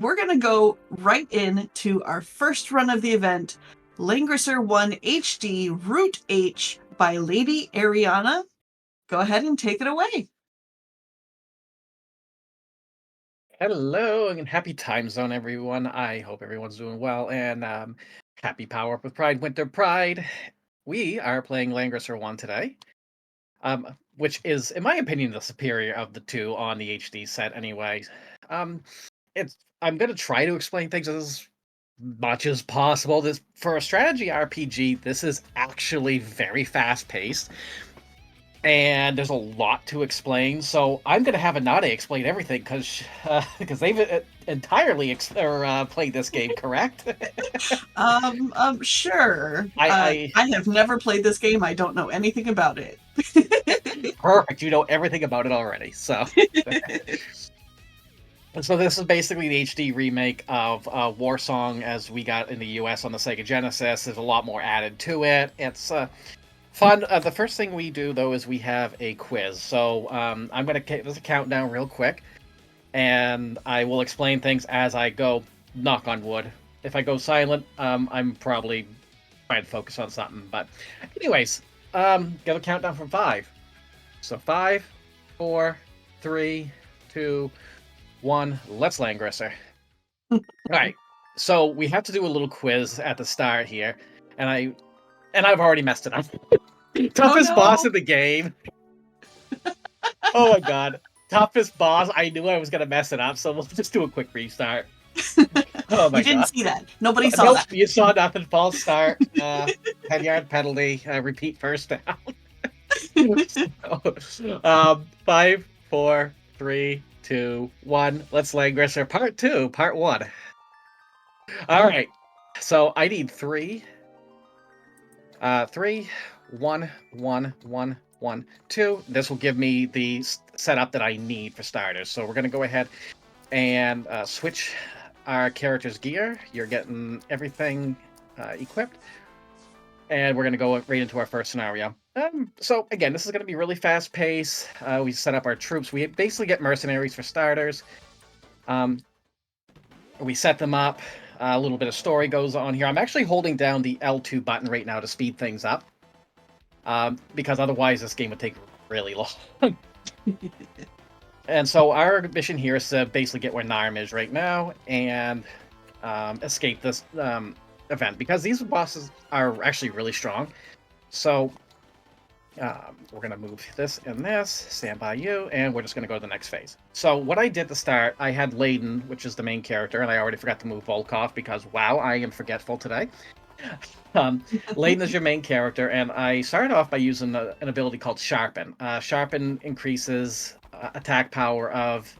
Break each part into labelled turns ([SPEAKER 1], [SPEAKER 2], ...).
[SPEAKER 1] we're going to go right into our first run of the event, Langrisser 1 HD Route H by LadyErianna. Go ahead and take it away.
[SPEAKER 2] Hello and happy time zone, everyone. I hope everyone's doing well and happy Power Up with Pride Winter Pride. We are playing Langrisser 1 today, which is, in my opinion, the superior of the two on the HD set anyway. I'm going to try to explain things as much as possible. For a strategy RPG, this is actually very fast-paced. And there's a lot to explain, so I'm going to have Anade explain everything because they've entirely played this game, correct?
[SPEAKER 1] Sure.
[SPEAKER 2] I
[SPEAKER 1] I have never played this game. I don't know anything about it.
[SPEAKER 2] Perfect. You know everything about it already. So this is basically the HD remake of War Song as we got in the US on the Sega Genesis. There's a lot more added to it. It's fun. The first thing we do, though, is we have a quiz. So I'm going to give us a countdown real quick, and I will explain things as I go, knock on wood. If I go silent, I'm probably trying to focus on something. But anyways, give a countdown from 5. So 5, 4, 3, 2, 1, let's Langrisser. All right, so we have to do a little quiz at the start here, and I've already messed it up. Toughest boss in the game. Oh my god. Toughest boss. I knew I was going to mess it up, so we'll just do a quick restart.
[SPEAKER 1] Oh my god. You didn't see that. Nobody saw that.
[SPEAKER 2] You saw nothing. False start. 10-yard penalty. Repeat first down. 5, 4, 3, 2, 1. Let's Langrisser. Part 2. Part 1. All right. So I need 3. 3, 1, 1, 1, 1, 2. This will give me the setup that I need for starters. So we're going to go ahead and switch our character's gear. You're getting everything equipped. And we're going to go right into our first scenario. So again, this is going to be really fast paced. We set up our troops. We basically get mercenaries for starters. We set them up. A little bit of story goes on here. I'm actually holding down the L2 button right now to speed things up. Because otherwise this game would take really long. And so our mission here is to basically get where Narm is right now and escape this event. Because these bosses are actually really strong. So we're going to move this and this, stand by you, and we're just going to go to the next phase. So what I did to start, I had Layden, which is the main character, and I already forgot to move Volkov because, wow, I am forgetful today. Layden is your main character, and I started off by using an ability called Sharpen. Sharpen increases attack power of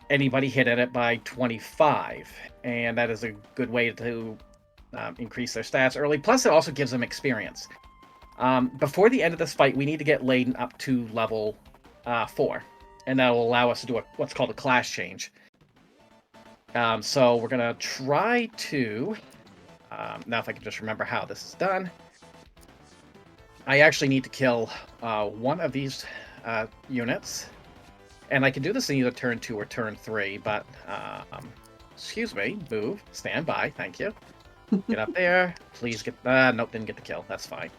[SPEAKER 2] anybody hit at it by 25, and that is a good way to increase their stats early. Plus, it also gives them experience. Before the end of this fight, we need to get Layden up to level 4, and that will allow us to do what's called a class change. So we're going to try to... now if I can just remember how this is done. I actually need to kill one of these units. And I can do this in either turn 2 or turn 3, but... excuse me, move, stand by, thank you. Get up there, please get... nope, didn't get the kill, that's fine.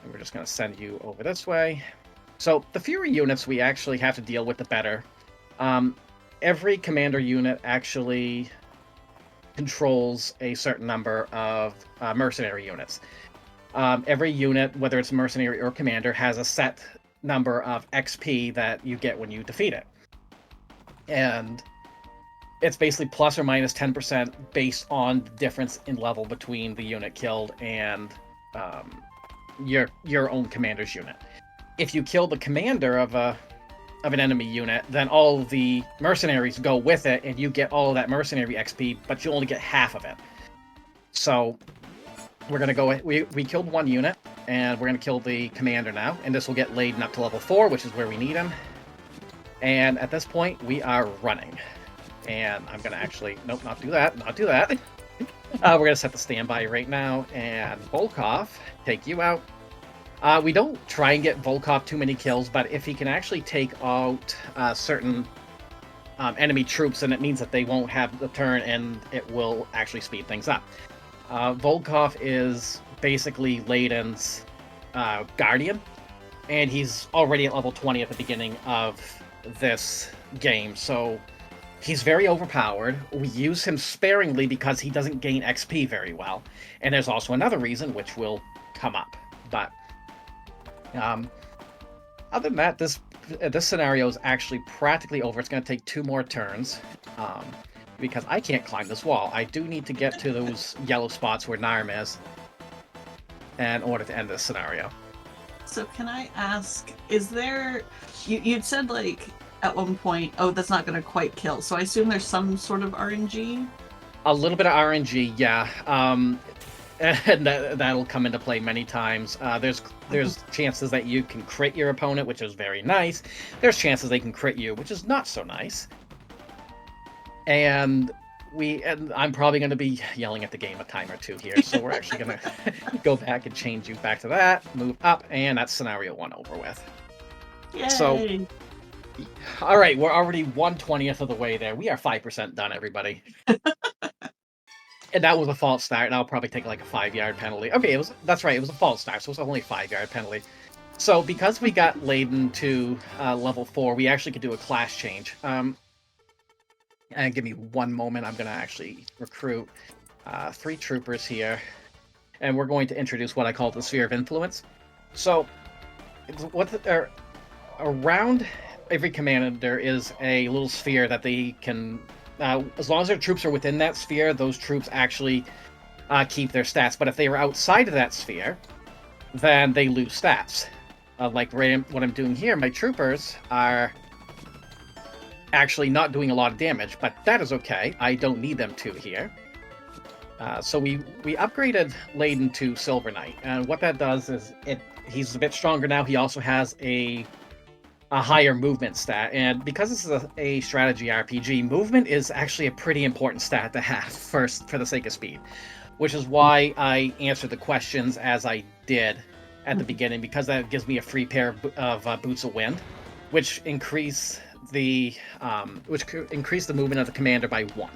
[SPEAKER 2] And we're just going to send you over this way. So the fewer units we actually have to deal with, the better. Every commander unit actually controls a certain number of mercenary units. Every unit, whether it's mercenary or commander, has a set number of XP that you get when you defeat it. And it's basically plus or minus 10% based on the difference in level between the unit killed and your own commander's unit. If you kill the commander of an enemy unit, then all the mercenaries go with it, and you get all of that mercenary XP, but you only get half of it. So we're gonna go. We killed one unit, and we're gonna kill the commander now, and this will get Layden up to level 4, which is where we need him. And at this point, we are running. And I'm gonna actually not do that. We're going to set the standby right now, and Volkov, take you out. We don't try and get Volkov too many kills, but if he can actually take out certain enemy troops, and it means that they won't have the turn, and it will actually speed things up. Volkov is basically Layden's guardian, and he's already at level 20 at the beginning of this game, so he's very overpowered. We use him sparingly because he doesn't gain XP very well, and there's also another reason which will come up. But other than that, this scenario is actually practically over. It's going to take 2 more turns, because I can't climb this wall. I do need to get to those yellow spots where Narm is in order to end this scenario.
[SPEAKER 1] So can I ask, is there... You'd said, like, at one point, oh, that's not going to quite kill. So I assume there's some sort of RNG?
[SPEAKER 2] A little bit of RNG, yeah. And that'll come into play many times. There's chances that you can crit your opponent, which is very nice. There's chances they can crit you, which is not so nice. And I'm probably going to be yelling at the game a time or two here, so we're actually going to go back and change you back to that, move up, and that's scenario 1 over with.
[SPEAKER 1] Yay!
[SPEAKER 2] So, all right, we're already 1/20th of the way there. We are 5% done, everybody. And that was a false start, and I'll probably take like a 5-yard penalty. Okay, that's right, it was a false start, so it was only a 5-yard penalty. So because we got Layden to level 4, we actually could do a class change. And give me one moment, I'm going to actually recruit 3 troopers here, and we're going to introduce what I call the Sphere of Influence. So, around every commander is a little sphere that they can... as long as their troops are within that sphere, those troops actually keep their stats. But if they are outside of that sphere, then they lose stats. Like what I'm doing here, my troopers are actually not doing a lot of damage, but that is okay. I don't need them to here. So we upgraded Layden to Silver Knight, and what that does is he's a bit stronger now. He also has a higher movement stat, and because this is a strategy RPG, movement is actually a pretty important stat to have first for the sake of speed, which is why I answered the questions as I did at the beginning, because that gives me a free pair of Boots of Wind, which increase the movement of the commander by 1.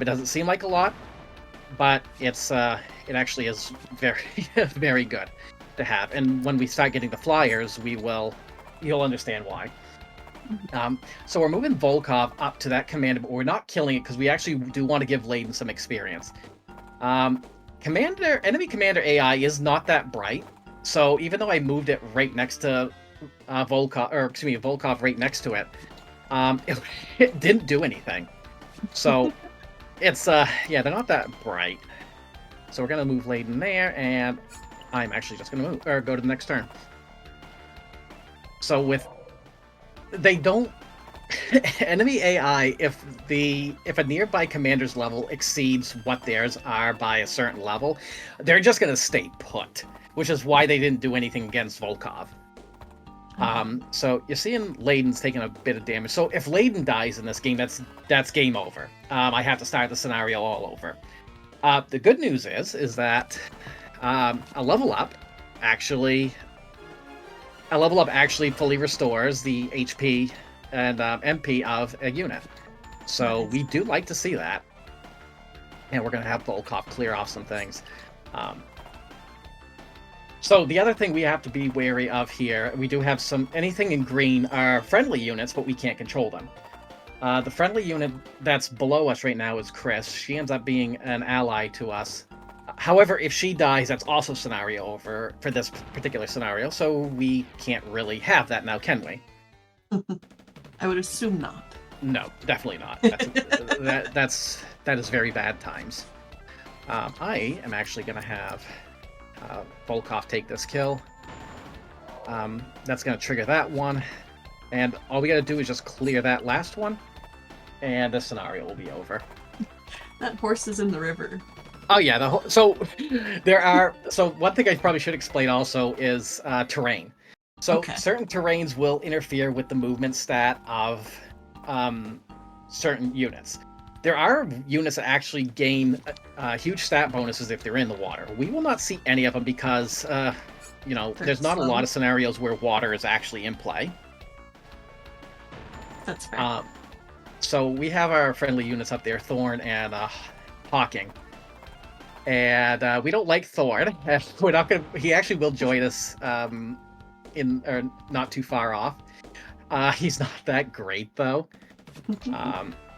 [SPEAKER 2] It doesn't seem like a lot, but it actually is very very good to have. And when we start getting the flyers, you'll understand why. So we're moving Volkov up to that commander, but we're not killing it because we actually do want to give Layden some experience. Enemy commander AI is not that bright, so even though I moved it right next to Volkov right next to it, it didn't do anything. So it's they're not that bright. So we're gonna move Layden there, and I'm actually just gonna go to the next turn. So they don't enemy AI, if a nearby commander's level exceeds what theirs are by a certain level, they're just gonna stay put, which is why they didn't do anything against Volkov. So you're seeing Layden's taking a bit of damage. So if Layden dies in this game, that's game over. I have to start the scenario all over. The good news is that a level up actually fully restores the HP and MP of a unit. So we do like to see that. And we're going to have Volkov clear off some things. So the other thing we have to be wary of here, we do have anything in green are friendly units, but we can't control them. The friendly unit that's below us right now is Chris. She ends up being an ally to us. However, if she dies, that's also scenario over for this particular scenario, so we can't really have that now, can we?
[SPEAKER 1] I would assume not.
[SPEAKER 2] No, definitely not. That is very bad times. I am actually going to have Volkov take this kill. That's going to trigger that one, and all we got to do is just clear that last one, and the scenario will be over.
[SPEAKER 1] That horse is in the river.
[SPEAKER 2] Oh yeah, so one thing I probably should explain also is terrain. So certain terrains will interfere with the movement stat of certain units. There are units that actually gain huge stat bonuses if they're in the water. We will not see any of them because there's not a lot of scenarios where water is actually in play.
[SPEAKER 1] That's fair.
[SPEAKER 2] So we have our friendly units up there, Thorn and Hawking. And we don't like Thorn. We're not gonna. He actually will join us not too far off. He's not that great though.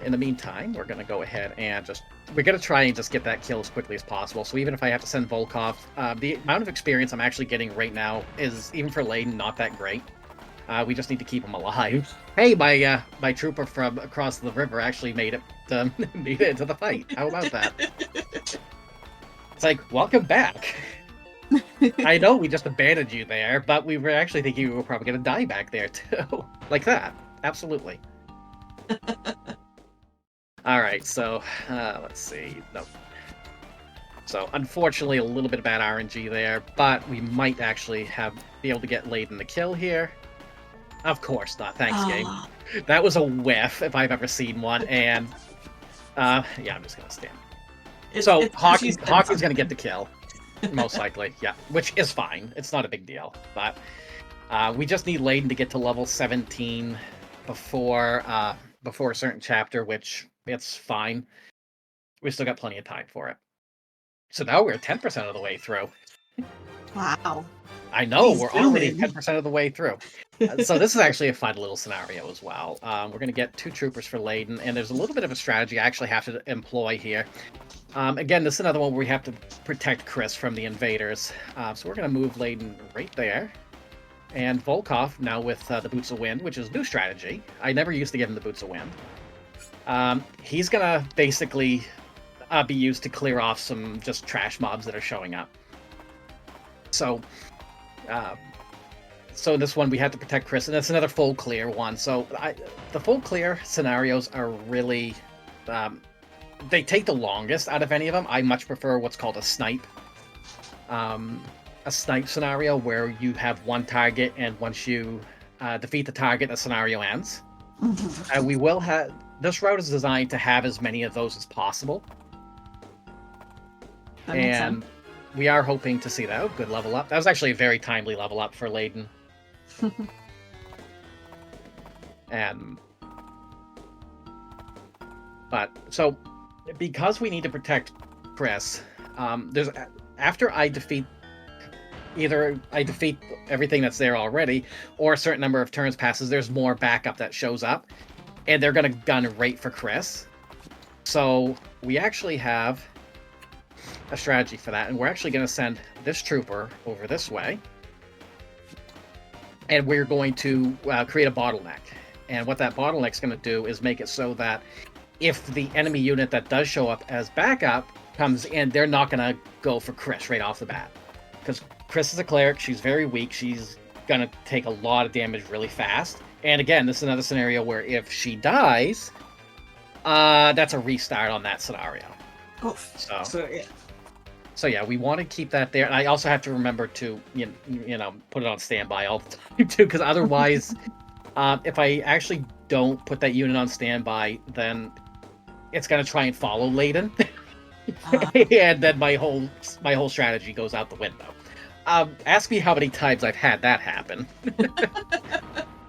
[SPEAKER 2] In the meantime, we're gonna go ahead and we're gonna try and just get that kill as quickly as possible. So even if I have to send Volkov, the amount of experience I'm actually getting right now is, even for Layden, not that great. We just need to keep him alive. Hey, my trooper from across the river actually made it into the fight. How about that? It's like, welcome back. I know we just abandoned you there, but we were actually thinking you were probably going to die back there too. Like that. Absolutely. Alright, so let's see. Nope. So unfortunately a little bit of bad RNG there, but we might actually be able to get Layden the kill here. Of course not. Thanks, game. That was a whiff if I've ever seen one, and yeah, I'm just going to stand. So Hawking's going to get the kill. Most likely, yeah, which is fine. It's not a big deal, but we just need Layden to get to level 17 before a certain chapter, which it's fine. We still got plenty of time for it. So now we're 10% of the way through.
[SPEAKER 1] Wow.
[SPEAKER 2] I know, we're already 10% of the way through. So this is actually a fun little scenario as well. We're going to get 2 troopers for Layden, and there's a little bit of a strategy I actually have to employ here. Again, this is another one where we have to protect Chris from the invaders. So we're going to move Layden right there. And Volkov, now with the Boots of Wind, which is a new strategy. I never used to give him the Boots of Wind. He's going to basically be used to clear off some just trash mobs that are showing up. So in this one, we have to protect Chris, and that's another full clear one. So the full clear scenarios are really... they take the longest out of any of them. I much prefer what's called a snipe. A snipe scenario where you have one target, and once you defeat the target, the scenario ends. We will have... This route is designed to have as many of those as possible.
[SPEAKER 1] That makes sense.
[SPEAKER 2] We are hoping to see that. Oh, good level up. That was actually a very timely level up for Layden. So, because we need to protect Chris, after I defeat... Either I defeat everything that's there already, or a certain number of turns passes, there's more backup that shows up, and they're going to gun right for Chris. So we actually have a strategy for that, and we're actually going to send this trooper over this way, and we're going to create a bottleneck. And what that bottleneck's going to do is make it so that if the enemy unit that does show up as backup comes in, they're not going to go for Chris right off the bat. Because Chris is a cleric, she's very weak, she's going to take a lot of damage really fast. And again, this is another scenario where if she dies, that's a restart on that scenario.
[SPEAKER 1] Oof.
[SPEAKER 2] So yeah, we want to keep that there. And I also have to remember to, you know, put it on standby all the time too, because otherwise, if I actually don't put that unit on standby, then it's going to try and follow Layden. And then my whole strategy goes out the window. Ask me how many times I've had that happen.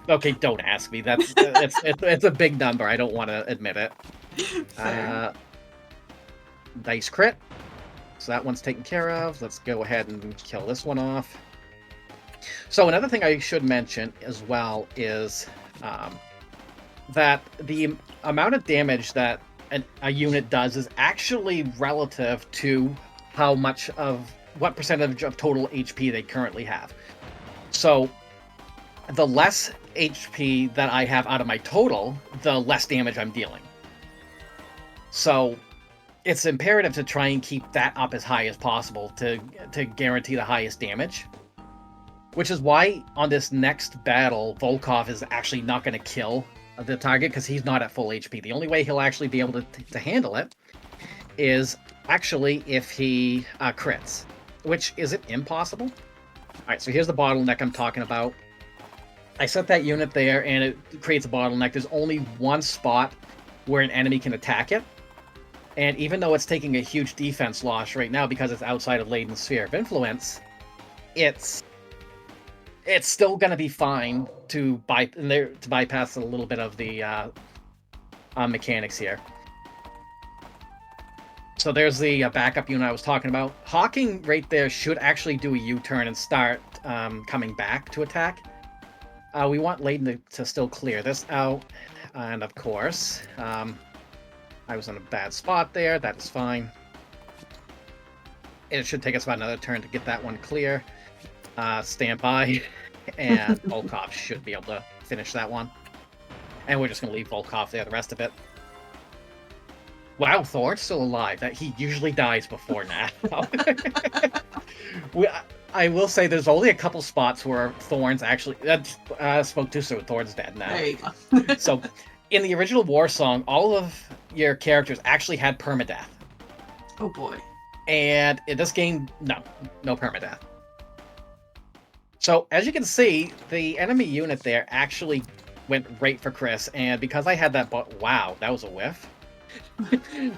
[SPEAKER 2] Okay, don't ask me. It's a big number. I don't want to admit it. Dice crit. So that one's taken care of. Let's go ahead and kill this one off. So another thing I should mention as well is that the amount of damage that a unit does is actually relative to what percentage of total HP they currently have. So the less HP that I have out of my total, the less damage I'm dealing. So it's imperative to try and keep that up as high as possible to guarantee the highest damage. Which is why on this next battle, Volkov is actually not going to kill the target, because he's not at full HP. The only way he'll actually be able to handle it is actually if he crits, which isn't impossible. Alright, so here's the bottleneck I'm talking about. I set that unit there, and it creates a bottleneck. There's only one spot where an enemy can attack it. And even though it's taking a huge defense loss right now because it's outside of Layden's sphere of influence, it's still going to be fine to bypass a little bit of the mechanics here. So there's the backup unit I was talking about. Hawking right there should actually do a U-turn and start coming back to attack. We want Layden to still clear this out. And of course, I was in a bad spot there. That is fine. It should take us about another turn to get that one clear. Stand by. And Volkov should be able to finish that one. And we're just going to leave Volkov there the rest of it. Wow, Thor's still alive. That he usually dies before now. I will say there's only a couple spots where Thorn's actually... spoke too soon. Thorn's dead now.
[SPEAKER 1] There you go.
[SPEAKER 2] So, in the original War Song, all of your characters actually had permadeath.
[SPEAKER 1] Oh boy.
[SPEAKER 2] And in this game, no permadeath. So, as you can see, the enemy unit there actually went right for Chris, and because I had that... Wow, that was a whiff.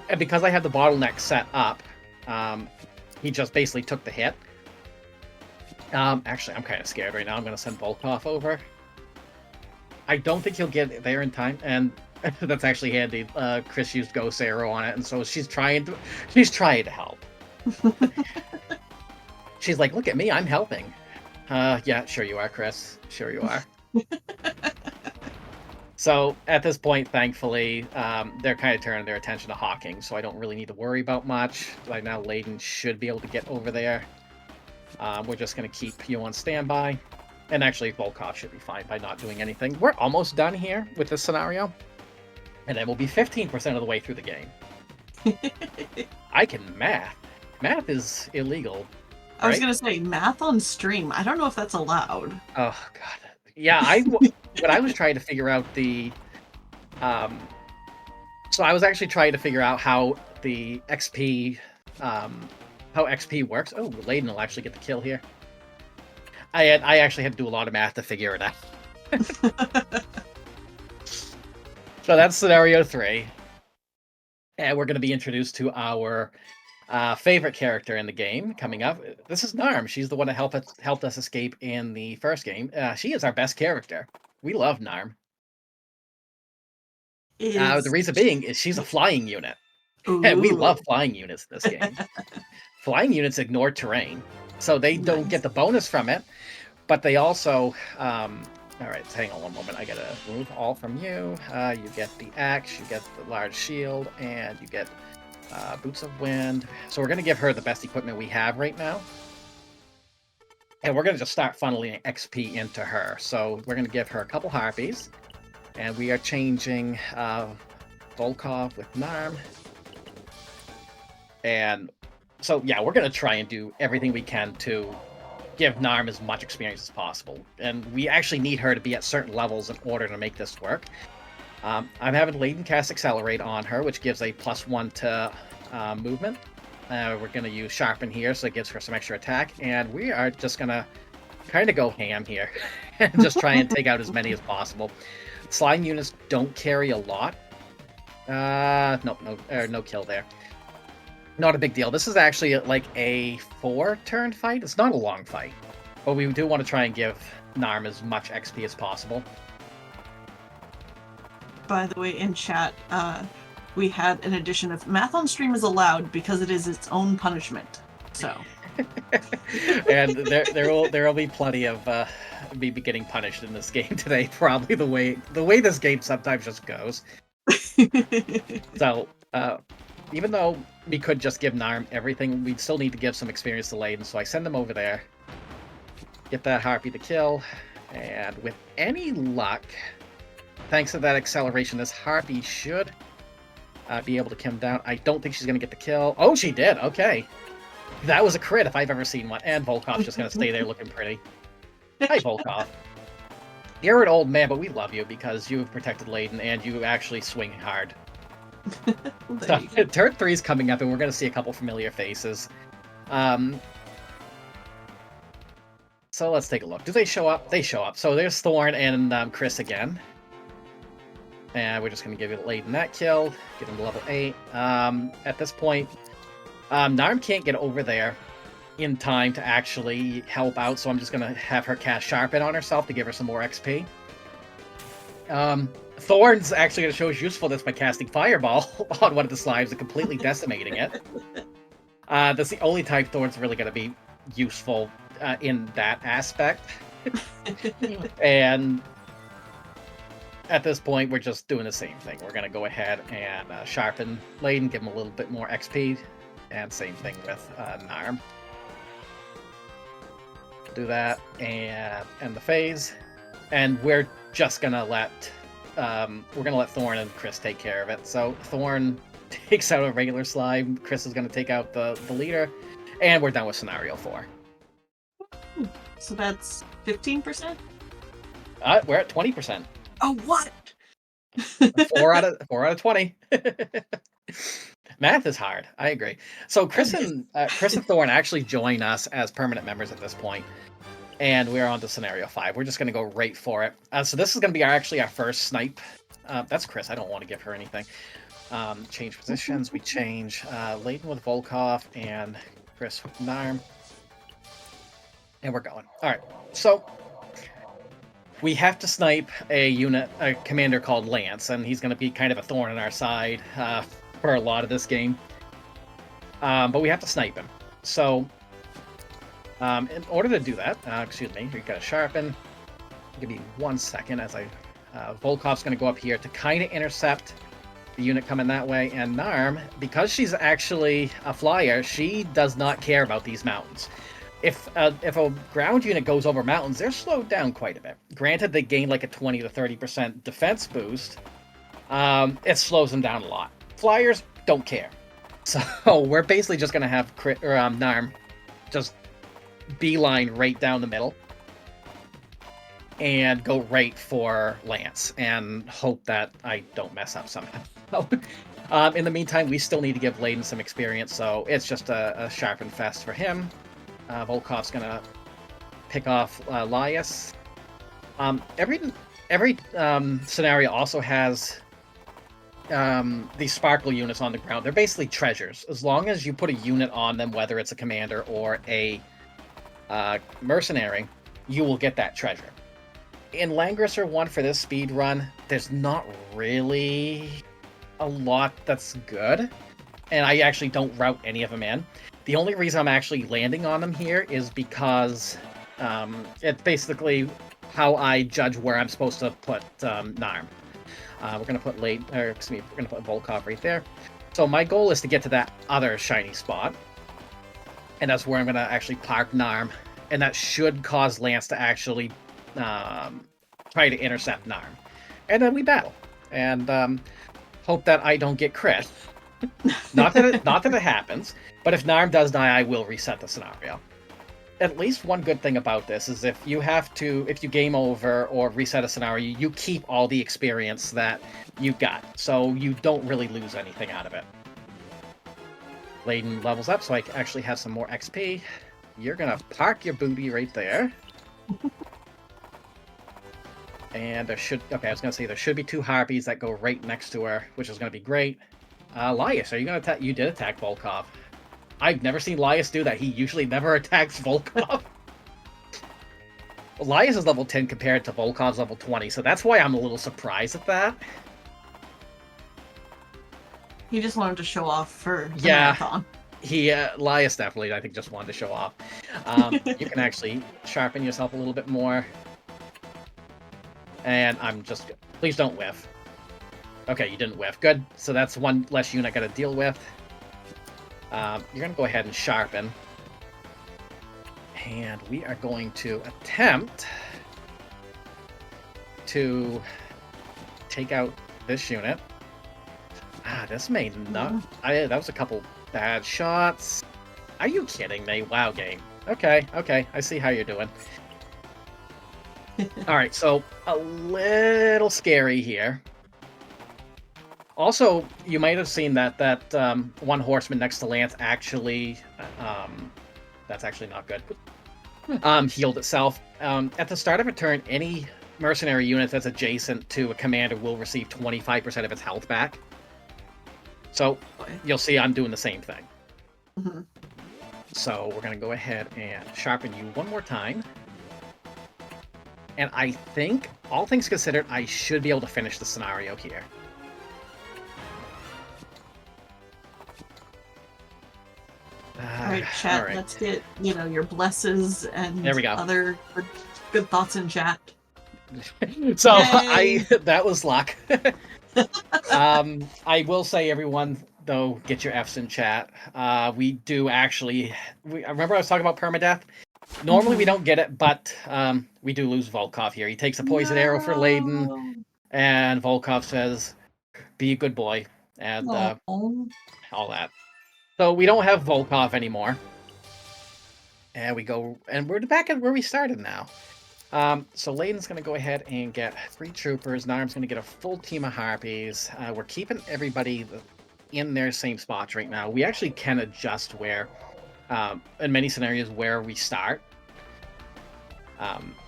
[SPEAKER 2] And because I had the bottleneck set up, he just basically took the hit. Actually, I'm kind of scared right now. I'm going to send Volkov over. I don't think he'll get there in time, and that's actually handy. Chris used Ghost Arrow on it, and so she's trying to help. She's like, look at me, I'm helping. Yeah, sure you are, Chris. Sure you are. So, at this point, thankfully, they're kind of turning their attention to Hawking, so I don't really need to worry about much. Right now, Layden should be able to get over there. We're just going to keep you on standby. And actually, Volkov should be fine by not doing anything. We're almost done here with this scenario. And then we'll be 15% of the way through the game. I can math. Math is illegal.
[SPEAKER 1] I was going to say, math on stream. I don't know if that's allowed.
[SPEAKER 2] Oh, God. Yeah, when I was trying to figure out the... so I was actually trying to figure out how the XP... how XP works. Oh, Layden will actually get the kill here. I actually had to do a lot of math to figure it out. So that's scenario 3. And we're going to be introduced to our favorite character in the game coming up. This is Narm. She's the one that helped us escape in the first game. She is our best character. We love Narm. The reason being is she's a flying unit. And we love flying units in this game. Flying units ignore terrain, so they don't get the bonus from it, but they also... Alright, hang on one moment. I gotta remove all from you. You get the axe, you get the large shield, and you get boots of wind. So we're gonna give her the best equipment we have right now. And we're gonna just start funneling XP into her. So we're gonna give her a couple harpies. And we are changing Volkov with Narm. And so, yeah, we're going to try and do everything we can to give Narm as much experience as possible. And we actually need her to be at certain levels in order to make this work. I'm having Layden cast Accelerate on her, which gives a +1 to movement. We're going to use Sharpen here, so it gives her some extra attack. And we are just going to kind of go ham here and just try and take out as many as possible. Slime units don't carry a lot. No kill there. Not a big deal. This is actually like a 4-turn fight. It's not a long fight. But we do want to try and give Narm as much XP as possible.
[SPEAKER 1] By the way, in chat, we had an addition of math on stream is allowed because it is its own punishment. So...
[SPEAKER 2] And there will be plenty of me getting punished in this game today. Probably the way this game sometimes just goes. So even though we could just give Narm everything, we'd still need to give some experience to Layden. So I send him over there, get that harpy to kill, and with any luck, thanks to that acceleration, this harpy should be able to come down. I don't think she's going to get the kill. Oh, she did. Okay. That was a crit if I've ever seen one. And Volkov's just going to stay there looking pretty. Hi, Volkov. You're an old man, but we love you because you've protected Layden and you actually swing hard. So, turn 3 is coming up and we're going to see a couple familiar faces. So let's take a look. Do they show up? They show up. So there's Thorn and Chris again. And we're just going to give Layden that kill. Get him to level 8. At this point... Narm can't get over there in time to actually help out, so I'm just going to have her cast Sharpen on herself to give her some more XP. Thorn's actually going to show his usefulness by casting Fireball on one of the slimes and completely decimating it. That's the only time Thorn's really going to be useful in that aspect. And at this point, we're just doing the same thing. We're going to go ahead and sharpen Layden, give him a little bit more XP, and same thing with Narm. Do that, and end the phase. And we're just going to let Thorn and Chris take care of it. So Thorn takes out a regular slime, Chris is going to take out the leader, and we're done with scenario 4.
[SPEAKER 1] So that's 15%?
[SPEAKER 2] We're at 20%.
[SPEAKER 1] Oh, what?
[SPEAKER 2] 4 out of 20. Math is hard. I agree. So Chris and Thorn actually join us as permanent members at this point, and we're on to scenario 5. We're just going to go right for it. So this is going to be our first snipe. That's Chris. I don't want to give her anything. Change positions. We change Layden with Volkov and Chris with Narm. And we're going. All right. So we have to snipe a commander called Lance, and he's going to be kind of a thorn in our side for a lot of this game. But we have to snipe him. So in order to do that, excuse me, we've got to sharpen. Give me 1 second as Volkov's going to go up here to kind of intercept the unit coming that way. And Narm, because she's actually a flyer, she does not care about these mountains. If a ground unit goes over mountains, they're slowed down quite a bit. Granted, they gain like a 20 to 30% defense boost. It slows them down a lot. Flyers don't care. So we're basically just going to have Narm just beeline right down the middle and go right for Lance and hope that I don't mess up somehow. In the meantime, we still need to give Layden some experience, so it's just a sharpen fest for him. Volkov's gonna pick off Lias. Every scenario also has these sparkle units on the ground. They're basically treasures. As long as you put a unit on them, whether it's a commander or a mercenary, you will get that treasure. In Langrisser 1 for this speed run, there's not really a lot that's good, and I actually don't route any of them in. The only reason I'm actually landing on them here is because it's basically how I judge where I'm supposed to put Narm. We're gonna put we're gonna put Volkov right there. So my goal is to get to that other shiny spot, and that's where I'm gonna actually park Narm, and that should cause Lance to actually try to intercept Narm, and then we battle and hope that I don't get crit. not that it happens, but if Narm does die, I will reset the scenario. At least one good thing about this is if you game over or reset a scenario, you keep all the experience that you got, so you don't really lose anything out of it. Layden levels up, so I actually have some more XP. You're gonna park your booty right there. And there should be 2 harpies that go right next to her, which is gonna be great. Lias, are you gonna attack? You did attack Volkov. I've never seen Lias do that. He usually never attacks Volkov. Lias is level 10 compared to Volkov's level 20, so that's why I'm a little surprised at that.
[SPEAKER 1] He just wanted to show off for the marathon.
[SPEAKER 2] Lias definitely, I think, just wanted to show off. You can actually sharpen yourself a little bit more. And please don't whiff. Okay, you didn't whiff. Good. So that's one less unit I gotta deal with. You're gonna go ahead and sharpen. And we are going to attempt to take out this unit. This may not... that was a couple bad shots. Are you kidding me? Wow, game. Okay, I see how you're doing. Alright, so a little scary here. Also, you might have seen that one horseman next to Lance actually... that's actually not good. Healed itself. At the start of a turn, any mercenary unit that's adjacent to a commander will receive 25% of its health back. So, you'll see I'm doing the same thing.
[SPEAKER 1] Mm-hmm.
[SPEAKER 2] So, we're going to go ahead and sharpen you one more time. And I think, all things considered, I should be able to finish the scenario here.
[SPEAKER 1] All right, chat.
[SPEAKER 2] All right.
[SPEAKER 1] Let's get your blesses and
[SPEAKER 2] There we go.
[SPEAKER 1] other good thoughts in chat.
[SPEAKER 2] So
[SPEAKER 1] Yay!
[SPEAKER 2] that was luck. I will say, everyone, though, get your Fs in chat. We do actually. I remember I was talking about permadeath. Normally we don't get it, but we do lose Volkov here. He takes a poison arrow for Layden, and Volkov says, "Be a good boy," and all that. So we don't have Volkov anymore, and we're back at where we started now. So Layden's going to go ahead and get 3 troopers. Narm's going to get a full team of harpies. We're keeping everybody in their same spots right now. We actually can adjust where, in many scenarios, where we start.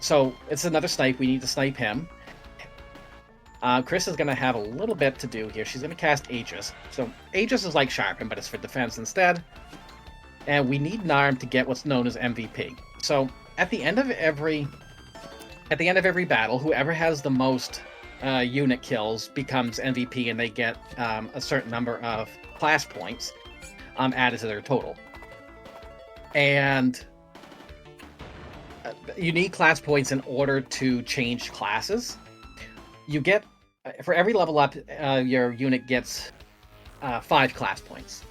[SPEAKER 2] So it's another snipe. We need to snipe him. Chris is going to have a little bit to do here. She's going to cast Aegis. So Aegis is like Sharpen, but it's for defense instead. And we need Narm to get what's known as MVP. So at the end of every battle, whoever has the most unit kills becomes MVP, and they get a certain number of class points added to their total. And you need class points in order to change classes. You get, for every level up, your unit gets 5 class points.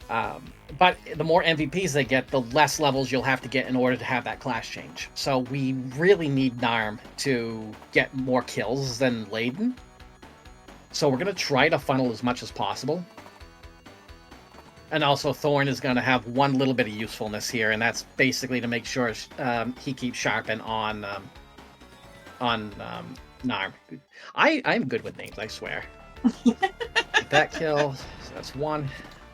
[SPEAKER 2] But the more MVPs they get, the less levels you'll have to get in order to have that class change. So we really need Narm to get more kills than Layden. So we're going to try to funnel as much as possible. And also Thorn is going to have one little bit of usefulness here, and that's basically to make sure he keeps Sharpen on Narm. I'm good with names, I swear. That kill, so that's 1.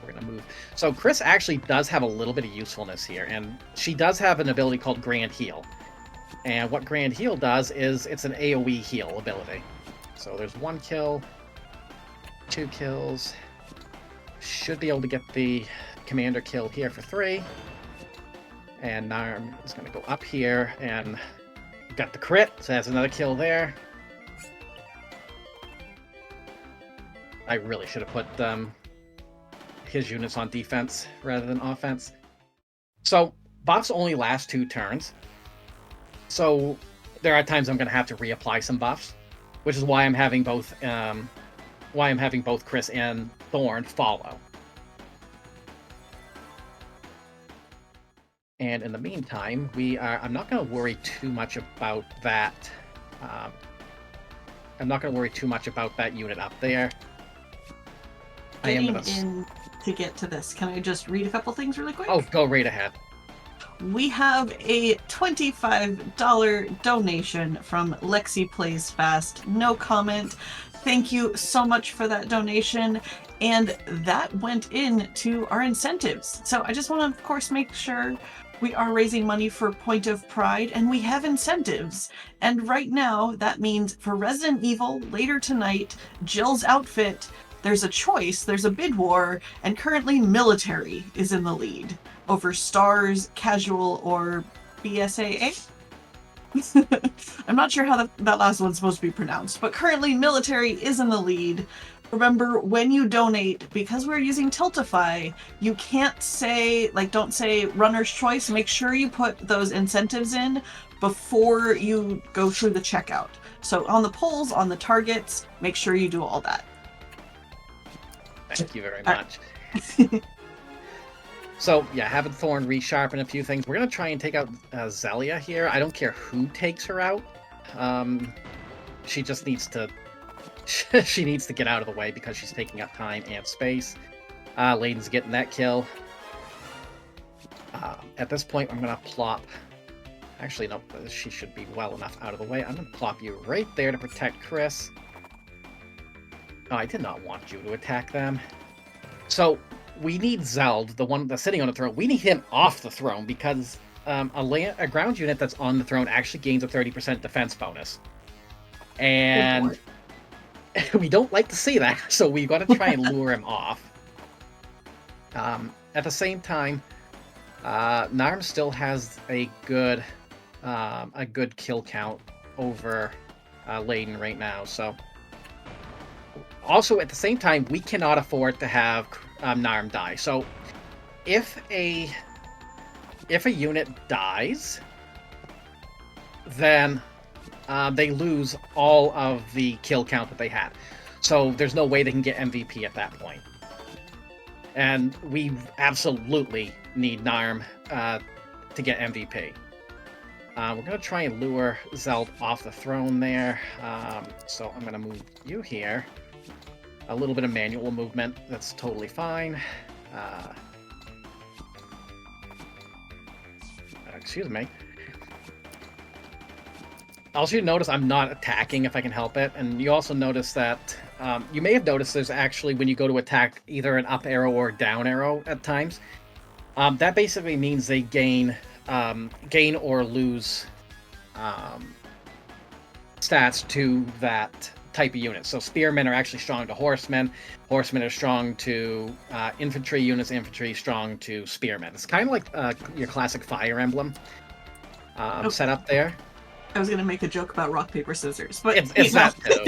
[SPEAKER 2] We're going to move. So Chris actually does have a little bit of usefulness here, and she does have an ability called Grand Heal. And what Grand Heal does is it's an AoE heal ability. So there's 1 kill, 2 kills. Should be able to get the commander kill here for 3. And Narm is going to go up here and got the crit, so that's another kill there. I really should have put his units on defense rather than offense. So buffs only last 2 turns. So there are times I'm going to have to reapply some buffs, which is why I'm having both Chris and Thorn follow. And in the meantime, I'm not going to worry too much about that. I'm not going to worry too much about that unit up there.
[SPEAKER 1] Getting in to get to this, can I just read a couple things really quick?
[SPEAKER 2] Oh, go right ahead.
[SPEAKER 1] We have a $25 donation from Lexi Plays Fast. No comment. Thank you so much for that donation. And that went into our incentives. So I just want to, of course, make sure we are raising money for Point of Pride, and we have incentives. And right now, that means for Resident Evil, later tonight, Jill's outfit, there's a choice, there's a bid war, and currently military is in the lead over Stars, Casual, or BSAA. I'm not sure how that last one's supposed to be pronounced, but currently military is in the lead. Remember, when you donate, because we're using Tiltify, you can't say, don't say runner's choice. Make sure you put those incentives in before you go through the checkout. So on the polls, on the targets, make sure you do all that.
[SPEAKER 2] Thank you very much. So, yeah, having Thorn resharpen a few things. We're going to try and take out Zelia here. I don't care who takes her out. She just needs to... she needs to get out of the way because she's taking up time and space. Layden's getting that kill. At this point, I'm going to plop... Actually, no, she should be well enough out of the way. I'm going to plop you right there to protect Chris. Oh, I did not want you to attack them. So, we need Zeld, the one that's sitting on the throne. We need him off the throne because a ground unit that's on the throne actually gains a 30% defense bonus. And we don't like to see that, so we've got to try and lure him off. At the same time, Narm still has a good a good kill count over Layden right now. So, also at the same time, we cannot afford to have Narm die. So, if a unit dies, then they lose all of the kill count that they had. So there's no way they can get MVP at that point. And we absolutely need Narm to get MVP. We're going to try and lure Zeld off the throne there. So I'm going to move you here. A little bit of manual movement. That's totally fine. Excuse me. Also, you notice I'm not attacking if I can help it. And you also notice that you may have noticed there's actually, when you go to attack, either an up arrow or down arrow at times. That basically means they gain or lose stats to that type of unit. So spearmen are actually strong to horsemen. Horsemen are strong to infantry units. Infantry strong to spearmen. It's kind of like your classic Fire Emblem set up there.
[SPEAKER 1] I was going to make a joke about rock, paper, scissors, but
[SPEAKER 2] it's that too.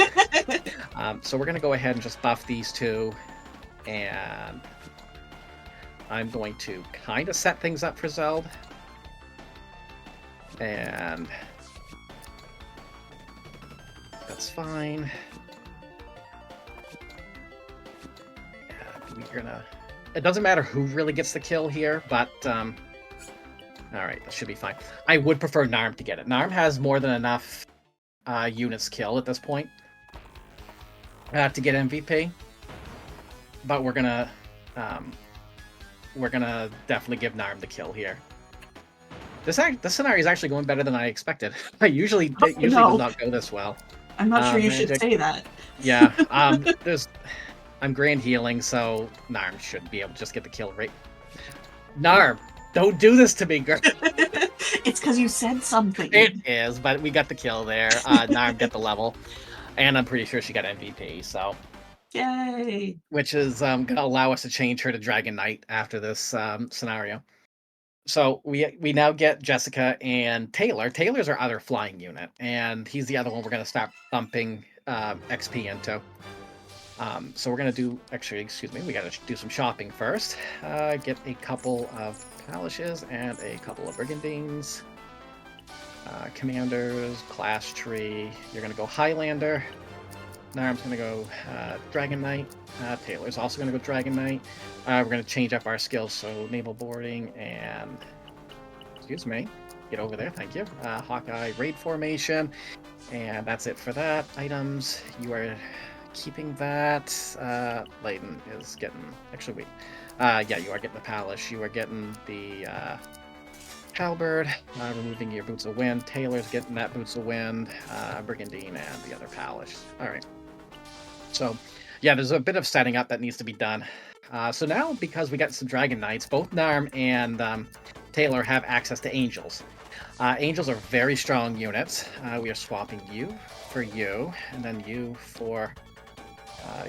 [SPEAKER 2] So we're going to go ahead and just buff these two, and I'm going to kind of set things up for Zeld. And that's fine. We're gonna... It doesn't matter who really gets the kill here, but alright, that should be fine. I would prefer Narm to get it. Narm has more than enough units killed at this point to get MVP. But we're gonna definitely give Narm the kill here. This scenario is actually going better than I expected. It usually does not go this well.
[SPEAKER 1] I'm not sure you should say that.
[SPEAKER 2] Yeah, I'm grand healing, so Narm should be able to just get the kill rate. Narm, don't do this to me, girl.
[SPEAKER 1] It's because you said something.
[SPEAKER 2] It is, but we got the kill there. Narm got the level, and I'm pretty sure she got MVP, so...
[SPEAKER 1] Yay!
[SPEAKER 2] Which is going to allow us to change her to Dragon Knight after this scenario. So we now get Jessica and Taylor. Taylor's our other flying unit, and he's the other one we're going to start bumping XP into. So we're going to do... Actually, excuse me, we got to do some shopping first. Get a couple of polishes and a couple of brigandines. Commanders, class tree. You're going to go Highlander. Narm's going to go Dragon Knight. Taylor's also going to go Dragon Knight. We're going to change up our skills, so naval boarding and... Excuse me. Get over there, thank you. Hawkeye raid formation. And that's it for that. Items, you are keeping that. Layden is getting... Actually, wait. Yeah, you are getting the Palace. You are getting the halberd. Removing your Boots of Wind. Taylor's getting that Boots of Wind. Brigandine and the other Palace. Alright. So, yeah, there's a bit of setting up that needs to be done. So now, because we got some Dragon Knights, both Narm and Taylor have access to Angels. Angels are very strong units. We are swapping you for you, and then you for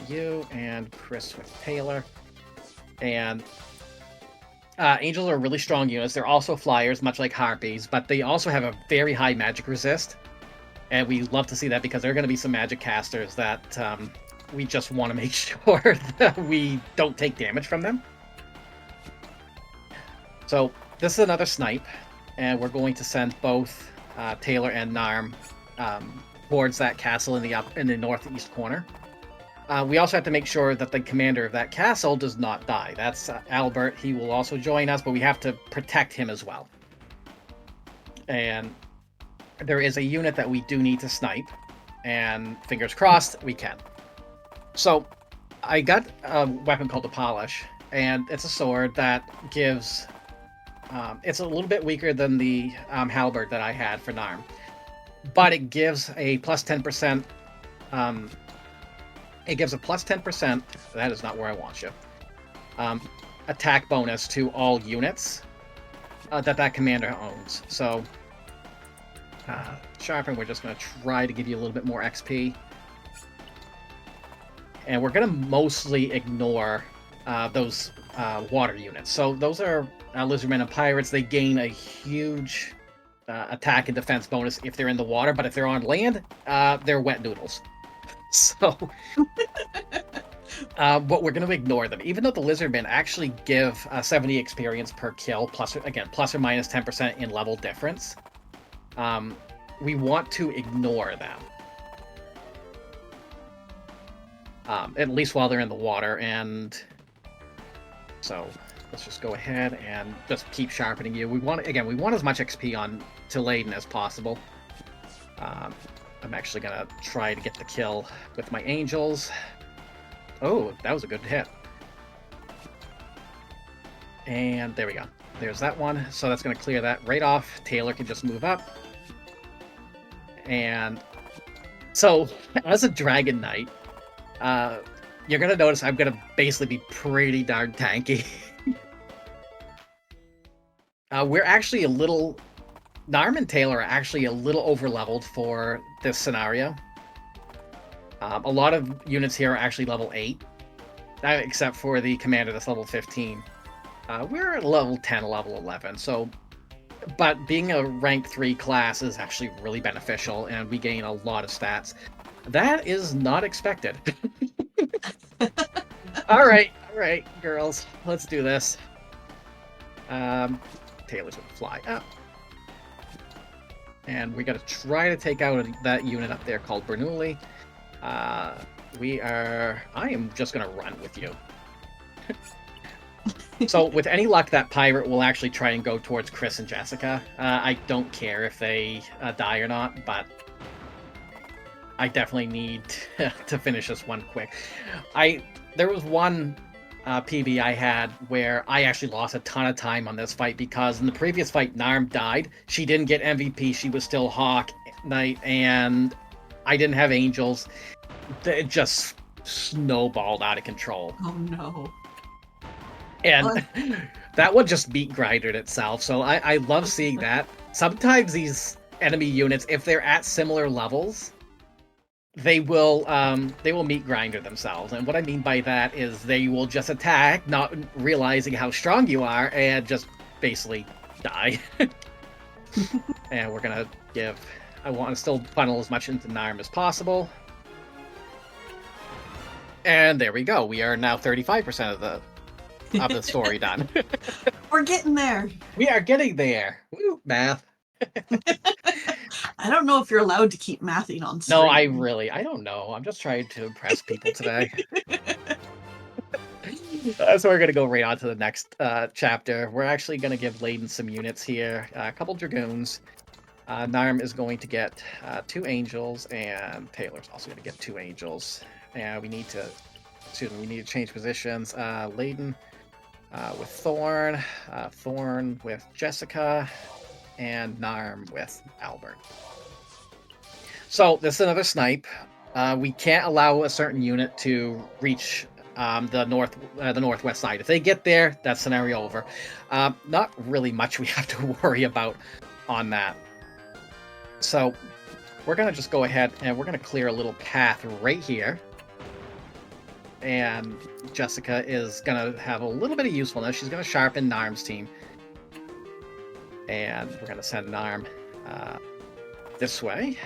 [SPEAKER 2] you, and Chris with Taylor. And Angels are really strong units. They're also flyers, much like Harpies, but they also have a very high magic resist. And we love to see that because there are going to be some magic casters that we just want to make sure that we don't take damage from them. So this is another snipe, and we're going to send both Taylor and Narm towards that castle in the northeast corner. We also have to make sure that the commander of that castle does not die. That's Albert. He will also join us, but we have to protect him as well. And there is a unit that we do need to snipe, and fingers crossed, we can. So, I got a weapon called the Polish, and it's a sword that gives... it's a little bit weaker than the halberd that I had for Narm, but it gives a plus 10%... it gives a plus 10%, that is not where I want you, attack bonus to all units that commander owns. So, sharpen, we're just going to try to give you a little bit more XP. And we're going to mostly ignore those water units. So those are lizardmen and pirates. They gain a huge attack and defense bonus if they're in the water, but if they're on land, they're wet noodles. So, but we're going to ignore them. Even though the lizardmen actually give 70 experience per kill, plus or minus 10% in level difference, we want to ignore them. At least while they're in the water, and so let's just go ahead and just keep sharpening you. We want as much XP on to Layden as possible. I'm actually gonna try to get the kill with my angels. Oh, that was a good hit. And there we go. There's that one. So that's gonna clear that right off. Taylor can just move up. And so as a Dragon Knight, you're gonna notice I'm gonna basically be pretty darn tanky. We're actually a little... Narm and Taylor are actually a little over-leveled for this scenario. A lot of units here are actually level 8, except for the commander that's level 15. We're at level 10, level 11, so... But being a rank 3 class is actually really beneficial, and we gain a lot of stats. That is not expected. All right, girls, let's do this. Taylor's gonna fly up, and we gotta try to take out that unit up there called Bernoulli. I am just gonna run with you. So with any luck, that pirate will actually try and go towards Chris and Jessica. I don't care if they die or not, but I definitely need to finish this one quick. There was one PB I had where I actually lost a ton of time on this fight because in the previous fight, Narm died. She didn't get MVP. She was still Hawk Knight, and I didn't have Angels. It just snowballed out of control.
[SPEAKER 1] Oh, no.
[SPEAKER 2] And that one just beat grindered itself, so I love seeing that. Sometimes these enemy units, if they're at similar levels, they will meet grinder themselves. And what I mean by that is they will just attack, not realizing how strong you are, and just basically die. And we're gonna I want to still funnel as much into Narm as possible. And there we go. We are now 35% of the story done.
[SPEAKER 1] We're getting there.
[SPEAKER 2] We are getting there. Woo, math.
[SPEAKER 1] I don't know if you're allowed to keep mathing on stream.
[SPEAKER 2] No, I don't know. I'm just trying to impress people today. So we're going to go right on to the next chapter. We're actually going to give Layden some units here. A couple Dragoons. Narm is going to get 2 Angels, and Taylor's also going to get 2 Angels. And we need to change positions. Layden with Thorn, Thorn with Jessica, and Narm with Albert. So this is another snipe. We can't allow a certain unit to reach the northwest side. If they get there, that's scenario over. Not really much we have to worry about on that. So we're gonna just go ahead and we're gonna clear a little path right here. And Jessica is gonna have a little bit of usefulness. She's gonna sharpen Narm's team. And we're gonna send Narm this way.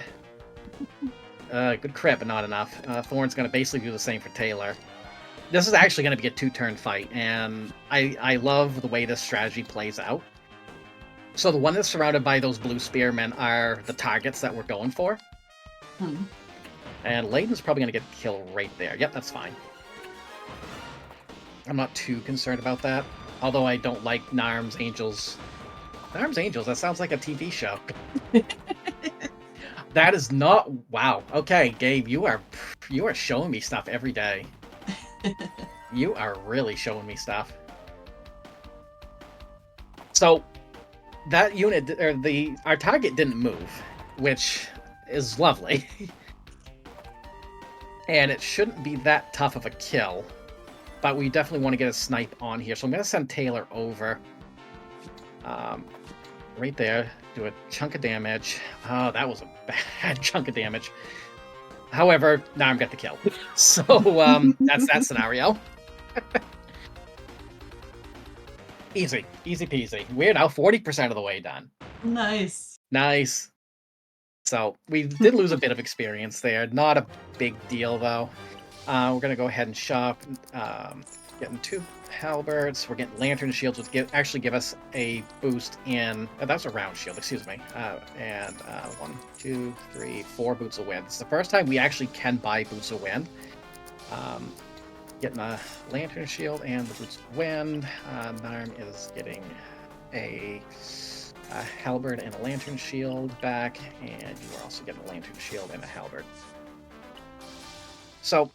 [SPEAKER 2] Good crit, but not enough. Thorn's gonna basically do the same for Taylor. This is actually gonna be a 2-turn fight, and I love the way this strategy plays out. So the one that's surrounded by those blue spearmen are the targets that we're going for. And Layden's probably gonna get a kill right there. Yep, that's fine. I'm not too concerned about that. Although I don't like Narm's Angels. Narm's Angels, that sounds like a TV show. That is not... Wow. Okay, Gabe, you are showing me stuff every day. You are really showing me stuff. So, that unit, or our target didn't move, which is lovely. And it shouldn't be that tough of a kill. But we definitely want to get a snipe on here. So I'm going to send Taylor over. Right there. Do a chunk of damage. Oh, that was a bad chunk of damage. However, now I'm got the kill. So that's that scenario. Easy. Easy peasy. We're now 40% of the way done.
[SPEAKER 1] Nice.
[SPEAKER 2] Nice. So we did lose a bit of experience there. Not a big deal though. We're gonna go ahead and shop. Getting 2 halberds. We're getting lantern shields, which actually give us a boost in. That's a round shield. Excuse me. And 1, 2, 3, 4 boots of wind. It's the first time we actually can buy boots of wind. Getting a lantern shield and the boots of wind. Narm is getting a halberd and a lantern shield back, and you are also getting a lantern shield and a halberd. So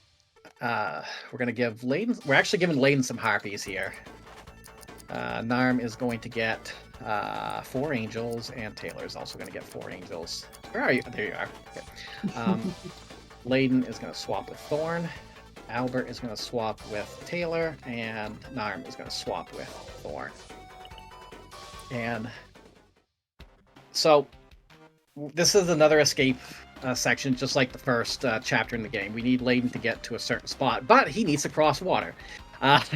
[SPEAKER 2] we're gonna give Layden. We're actually giving Layden some harpies here. Narm is going to get 4 angels, and Taylor is also going to get 4 angels. Where are you? There you are. Okay. Layden is going to swap with Thorn. Albert is going to swap with Taylor, and Narm is going to swap with Thorn. And so this is another escape section, just like the first chapter in the game. We need Layden to get to a certain spot, but he needs to cross water,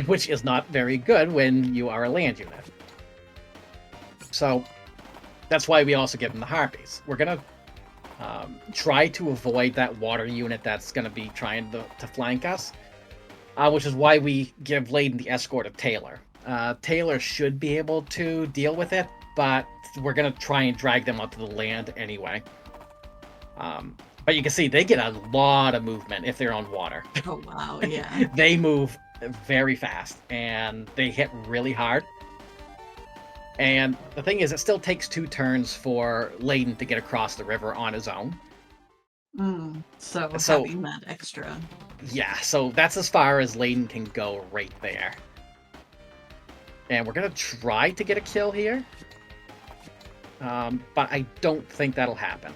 [SPEAKER 2] which is not very good when you are a land unit. So that's why we also give him the harpies. We're going to try to avoid that water unit that's going to be trying to flank us, which is why we give Layden the escort of Taylor. Taylor should be able to deal with it, but we're going to try and drag them onto the land anyway. But you can see they get a lot of movement if they're on water.
[SPEAKER 1] Oh, wow, yeah.
[SPEAKER 2] They move very fast, and they hit really hard. And the thing is, it still takes 2 turns for Layden to get across the river on his own.
[SPEAKER 1] So having that extra. Yeah,
[SPEAKER 2] so that's as far as Layden can go right there. And we're going to try to get a kill here. But I don't think that'll happen.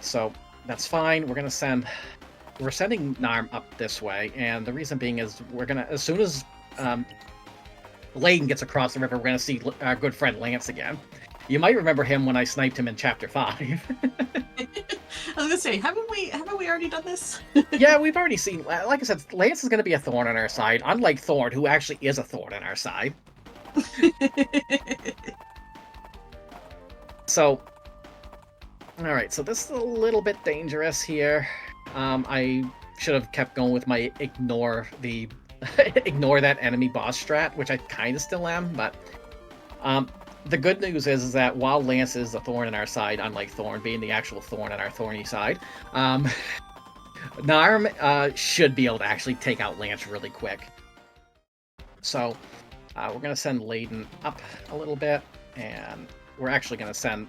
[SPEAKER 2] So that's fine. We're sending Narm up this way, and the reason being is we're gonna, as soon as Layden gets across the river, we're gonna see our good friend Lance again. You might remember him when I sniped him in chapter 5.
[SPEAKER 1] I was gonna say, haven't we already done this?
[SPEAKER 2] Yeah, we've already seen. Like I said, Lance is gonna be a thorn on our side, unlike Thorn, who actually is a thorn on our side. So. Alright, so this is a little bit dangerous here. I should have kept going with my ignore that enemy boss strat, which I kind of still am, but the good news is that while Lance is the thorn in our side, unlike Thorn being the actual thorn on our thorny side, Narm should be able to actually take out Lance really quick. So we're going to send Layden up a little bit, and we're actually going to send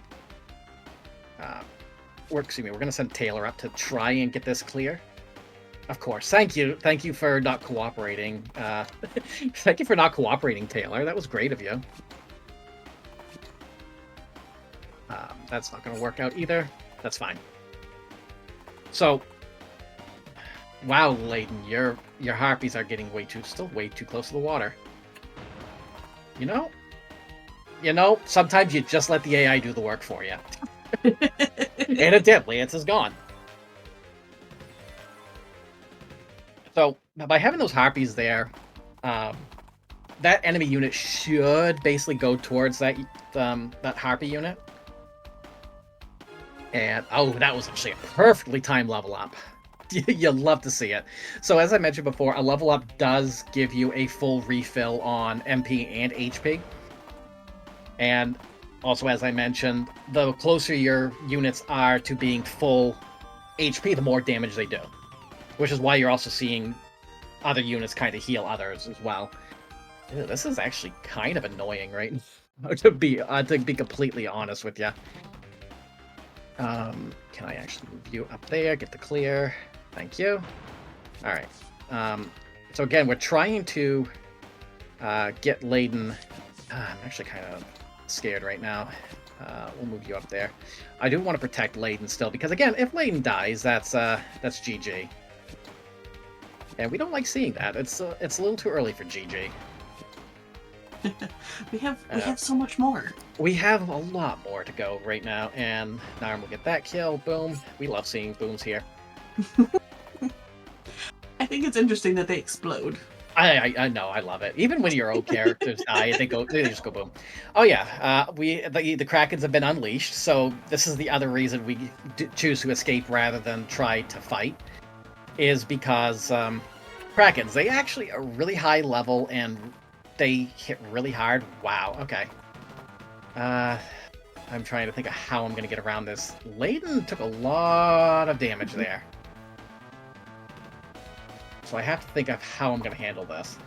[SPEAKER 2] we're going to send Taylor up to try and get this clear. Of course. Thank you for not cooperating. Thank you for not cooperating, Taylor. That was great of you. That's not going to work out either. That's fine. So, wow, Layden, your harpies are getting still way too close to the water. You know, sometimes you just let the AI do the work for you. And it did. Lance is gone. So by having those harpies there, that enemy unit should basically go towards that harpy unit. And that was actually a perfectly timed level up. You'll love to see it. So as I mentioned before, a level up does give you a full refill on MP and HP. And also, as I mentioned, the closer your units are to being full HP, the more damage they do. Which is why you're also seeing other units kind of heal others as well. Ew, this is actually kind of annoying, right? to be completely honest with you. Can I actually move you up there? Get the clear. Thank you. All right. So again, we're trying to get Layden. I'm actually kind of scared right now. We'll move you up there. I do want to protect Layden still, because again, if Layden dies, that's GG. And we don't like seeing that. It's a little too early for GG.
[SPEAKER 1] we have so much more.
[SPEAKER 2] We have a lot more to go right now, and Narm will get that kill. Boom. We love seeing booms here.
[SPEAKER 1] I think it's interesting that they explode.
[SPEAKER 2] I know, I love it. Even when your old characters die, they just go boom. Oh yeah, the Krakens have been unleashed, so this is the other reason we choose to escape rather than try to fight, is because Krakens, they actually are really high level and they hit really hard. Wow. Okay. I'm trying to think of how I'm gonna get around this. Layden took a lot of damage there. So I have to think of how I'm going to handle this.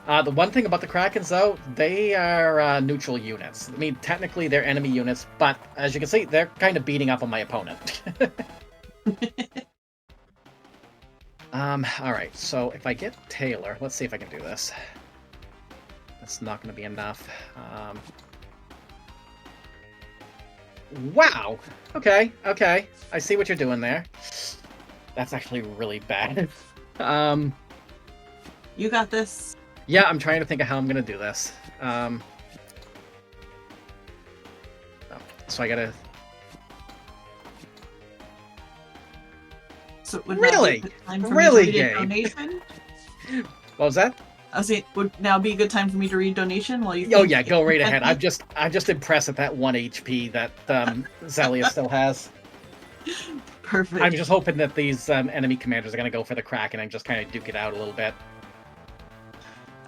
[SPEAKER 2] The one thing about the Krakens, though, they are neutral units. I mean, technically they're enemy units, but as you can see, they're kind of beating up on my opponent. All right, so if I get Taylor, let's see if I can do this. That's not going to be enough. Wow! Okay, okay. I see what you're doing there. That's actually really bad.
[SPEAKER 1] You got this.
[SPEAKER 2] Yeah, I'm trying to think of how I'm gonna do this. So I gotta.
[SPEAKER 1] So it would
[SPEAKER 2] Really?
[SPEAKER 1] now be a good time for
[SPEAKER 2] Really,
[SPEAKER 1] me to read a
[SPEAKER 2] Gabe?
[SPEAKER 1] donation.
[SPEAKER 2] What was that?
[SPEAKER 1] I was saying, would now be a good time for me to read donation while you.
[SPEAKER 2] Oh
[SPEAKER 1] think
[SPEAKER 2] yeah, go right
[SPEAKER 1] at
[SPEAKER 2] ahead.
[SPEAKER 1] me?
[SPEAKER 2] I'm just impressed at that 1 HP that Zelia still has.
[SPEAKER 1] Perfect.
[SPEAKER 2] I'm just hoping that these enemy commanders are gonna go for the Kraken and just kind of duke it out a little bit.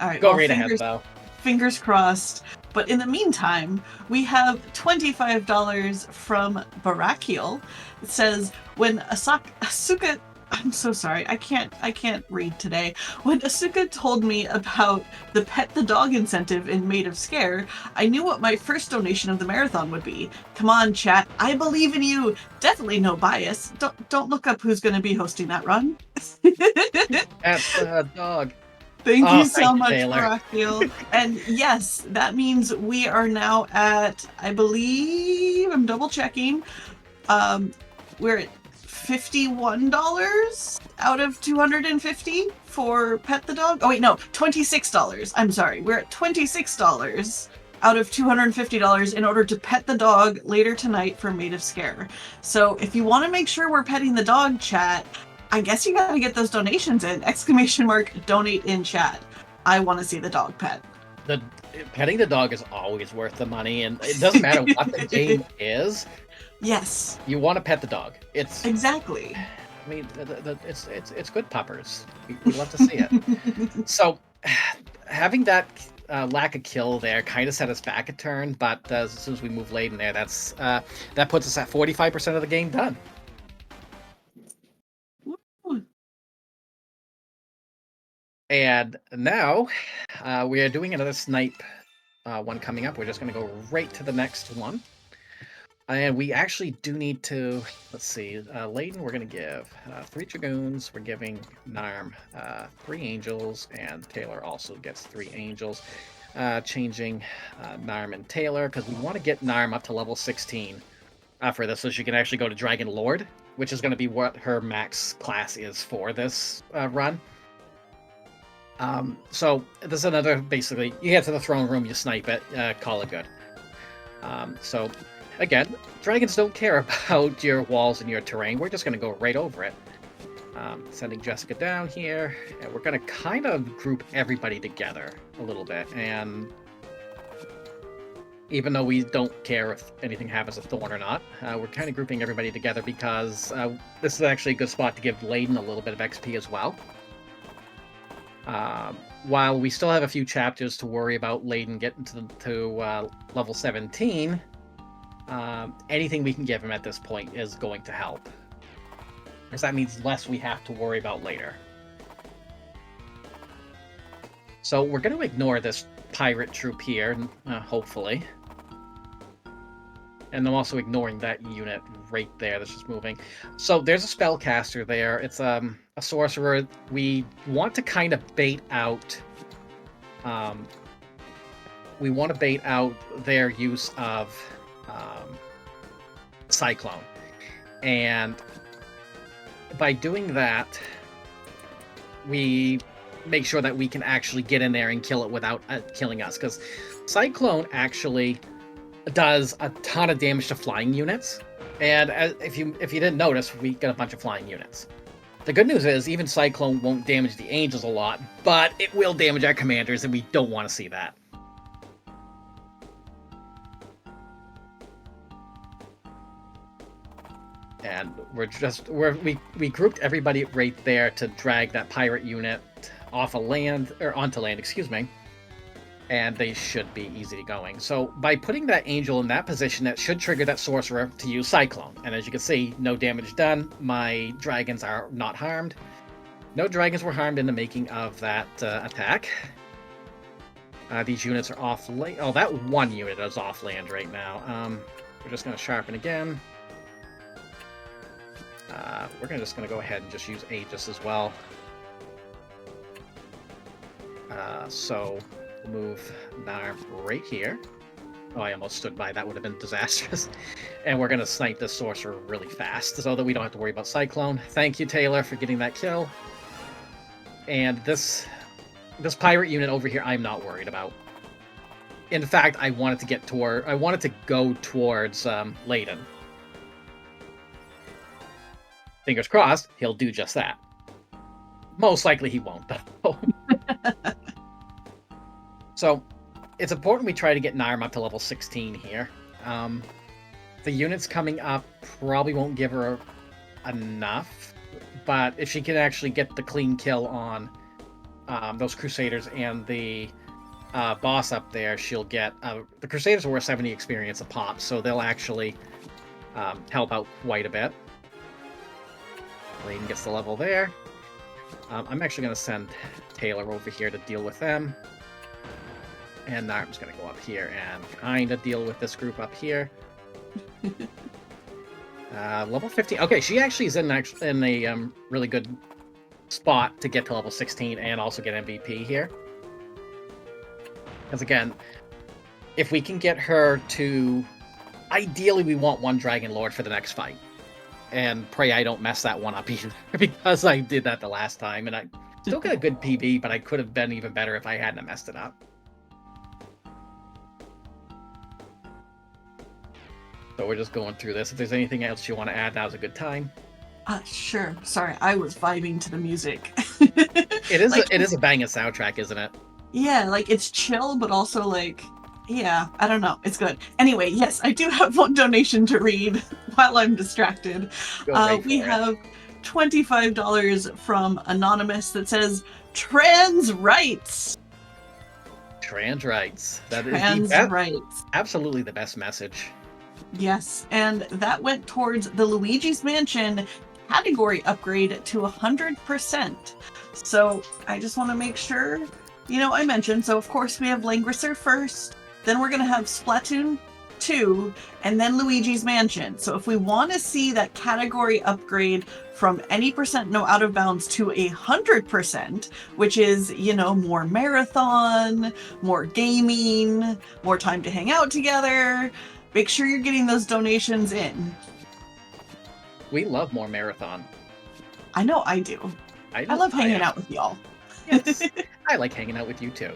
[SPEAKER 1] All right.
[SPEAKER 2] Go
[SPEAKER 1] well,
[SPEAKER 2] right ahead, though.
[SPEAKER 1] Fingers crossed. But in the meantime, we have $25 from Barakiel. It says, when Asuka, I'm so sorry, I can't read today. When Asuka told me about the pet the dog incentive in Made of Scare, I knew what my first donation of the marathon would be. Come on, chat, I believe in you. Definitely no bias. Don't look up who's going to be hosting that run.
[SPEAKER 2] That's the dog.
[SPEAKER 1] Thank you so
[SPEAKER 2] Thank you,
[SPEAKER 1] much,
[SPEAKER 2] Taylor.
[SPEAKER 1] Barakiel. And yes, that means we are now at, I believe, I'm double checking. We're at $51 out of 250 for Pet the Dog. Oh wait, no, $26. I'm sorry. We're at $26 out of $250 in order to pet the dog later tonight for Made of Scare. So if you want to make sure we're petting the dog, chat, I guess you gotta get those donations in! ! Donate in chat. I want to see the dog pet.
[SPEAKER 2] Petting the dog is always worth the money, and it doesn't matter what the game is.
[SPEAKER 1] Yes.
[SPEAKER 2] You want to pet the dog. It's
[SPEAKER 1] exactly.
[SPEAKER 2] I mean, it's good puppers. We love to see it. So, having that lack of kill there kind of set us back a turn, but as soon as we move late in there, that puts us at 45% of the game done. And now we are doing another snipe one coming up. We're just going to go right to the next one. And we actually do need to, let's see, Layden we're going to give 3 Dragoons. We're giving Narm 3 Angels, and Taylor also gets 3 Angels. Changing Narm and Taylor, because we want to get Narm up to level 16 for this, so she can actually go to Dragon Lord, which is going to be what her max class is for this run. So this is another, basically, you get to the throne room, you snipe it, call it good. So again, dragons don't care about your walls and your terrain. We're just going to go right over it. Sending Jessica down here, and we're going to kind of group everybody together a little bit. And even though we don't care if anything happens to Thorn or not, we're kind of grouping everybody together because this is actually a good spot to give Layden a little bit of XP as well. While we still have a few chapters to worry about Layden getting to level 17, anything we can give him at this point is going to help. Because that means less we have to worry about later. So we're going to ignore this pirate troop here, hopefully. And I'm also ignoring that unit right there that's just moving. So there's a spellcaster there. It's a sorcerer. We want to kind of bait out... we want to bait out their use of Cyclone. And by doing that, we make sure that we can actually get in there and kill it without killing us. Because Cyclone actually does a ton of damage to flying units, and if you didn't notice, we got a bunch of flying units. The good news is even Cyclone won't damage the Angels a lot, but it will damage our commanders, and we don't want to see that. And we grouped everybody right there to drag that pirate unit off of land, or onto land, excuse me. And they should be easy going. So by putting that angel in that position, that should trigger that sorcerer to use Cyclone. And as you can see, no damage done. My dragons are not harmed. No dragons were harmed in the making of that attack. These units are off land. Oh, that one unit is off land right now. We're just going to sharpen again. We're just going to go ahead and just use Aegis as well. So move Narm right here. Oh, I almost stood by. That would have been disastrous. And we're going to snipe this sorcerer really fast so that we don't have to worry about Cyclone. Thank you, Taylor, for getting that kill. And this pirate unit over here, I'm not worried about. In fact, I wanted to go towards Leyden. Fingers crossed, he'll do just that. Most likely he won't, though. So, it's important we try to get Narm up to level 16 here. The units coming up probably won't give her enough, but if she can actually get the clean kill on those Crusaders and the boss up there, she'll get... the Crusaders are worth 70 experience a pop, so they'll actually help out quite a bit. Lane gets the level there. I'm actually going to send Taylor over here to deal with them. And Narm's going to go up here and kind of deal with this group up here. Level 15. Okay, she actually is in a really good spot to get to level 16 and also get MVP here. Because again, if we can get her to... Ideally, we want one Dragon Lord for the next fight. And pray I don't mess that one up either, because I did that the last time, and I still got a good PB, but I could have been even better if I hadn't messed it up. So we're just going through this. If there's anything else you want to add, now's a good time.
[SPEAKER 1] Sure. Sorry, I was vibing to the music.
[SPEAKER 2] It is
[SPEAKER 1] like,
[SPEAKER 2] it is a banging soundtrack, isn't it?
[SPEAKER 1] Yeah, like it's chill, but also like, yeah, I don't know. It's good. Anyway, yes, I do have one donation to read while I'm distracted. We have $25 from Anonymous that says trans rights.
[SPEAKER 2] Trans rights. That
[SPEAKER 1] Trans
[SPEAKER 2] is
[SPEAKER 1] rights.
[SPEAKER 2] Absolutely the best message.
[SPEAKER 1] Yes, and that went towards the Luigi's Mansion category upgrade to 100%. So I just want to make sure, I mentioned, so of course we have Langrisser first, then we're going to have Splatoon 2, and then Luigi's Mansion. So if we want to see that category upgrade from any percent no out of bounds to 100%, which is, more marathon, more gaming, more time to hang out together, make sure you're getting those donations in.
[SPEAKER 2] We love more marathon.
[SPEAKER 1] I know I do. I love hanging out with y'all.
[SPEAKER 2] Yes, I like hanging out with you too.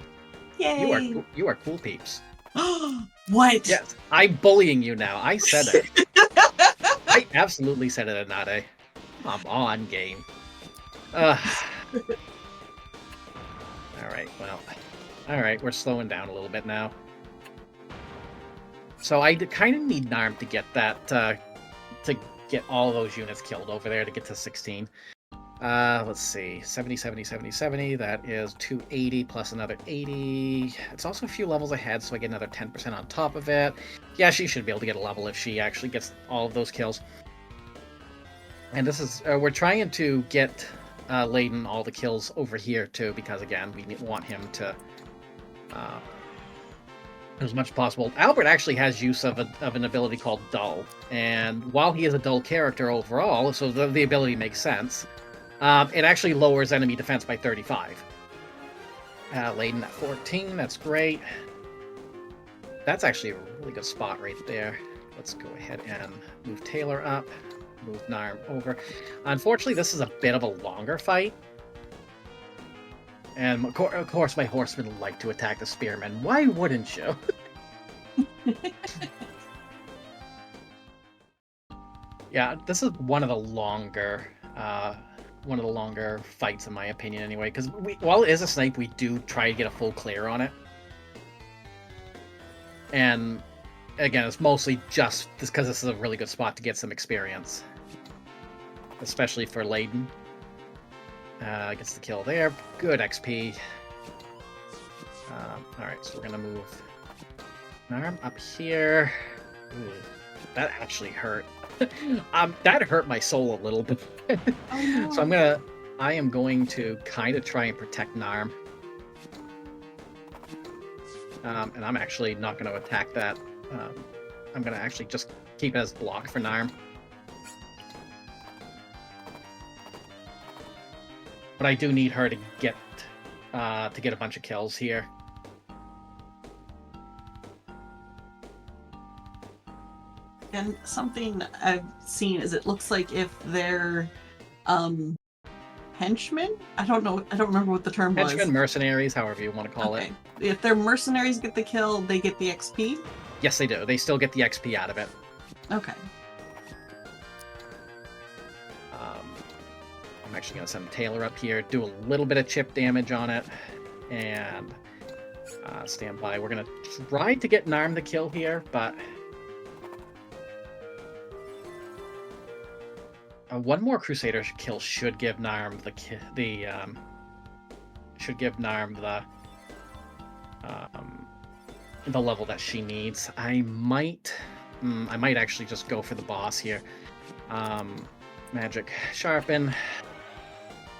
[SPEAKER 1] Yay!
[SPEAKER 2] You are cool peeps.
[SPEAKER 1] What?
[SPEAKER 2] Yes, I'm bullying you now. I said it. I absolutely said it, Anade. Come on, game. Alright, well. Alright, we're slowing down a little bit now. So I kind of need Narm to get that, to get all those units killed over there to get to 16. Let's see, 70, 70, 70, 70, that is 280 plus another 80. It's also a few levels ahead, so I get another 10% on top of it. Yeah, she should be able to get a level if she actually gets all of those kills. And this is, we're trying to get Leyden all the kills over here too, because again, we want him to, as much as possible. Albert actually has use of an ability called Dull, and while he is a dull character overall, so the ability makes sense, it actually lowers enemy defense by 35. Leyden at 14, that's great. That's actually a really good spot right there. Let's go ahead and move Taylor up, move Narm over. Unfortunately, this is a bit of a longer fight. And of course my horsemen like to attack the spearmen. Why wouldn't you? Yeah, this is one of the longer one of the longer fights, in my opinion, anyway. Because while it is a snipe, we do try to get a full clear on it. And again, it's mostly just because this is a really good spot to get some experience, especially for Layden. Gets the kill there. Good XP. Alright, so we're gonna move Narm up here. Ooh, that actually hurt. That hurt my soul a little bit.
[SPEAKER 1] Oh, no.
[SPEAKER 2] So I am going to kind of try and protect Narm. And I'm actually not going to attack that. I'm going to actually just keep it as block for Narm. But I do need her to get a bunch of kills here.
[SPEAKER 1] And something I've seen is it looks like if they're henchmen, I don't remember what the term was.
[SPEAKER 2] Henchmen, mercenaries, however you want to call it.
[SPEAKER 1] If their mercenaries get the kill, they get the XP?
[SPEAKER 2] Yes, they do. They still get the XP out of it.
[SPEAKER 1] Okay.
[SPEAKER 2] I'm actually going to send Taylor up here, do a little bit of chip damage on it, and stand by. We're going to try to get Narm the kill here, but one more Crusader kill should give Narm the level that she needs. I might actually just go for the boss here. Magic Sharpen.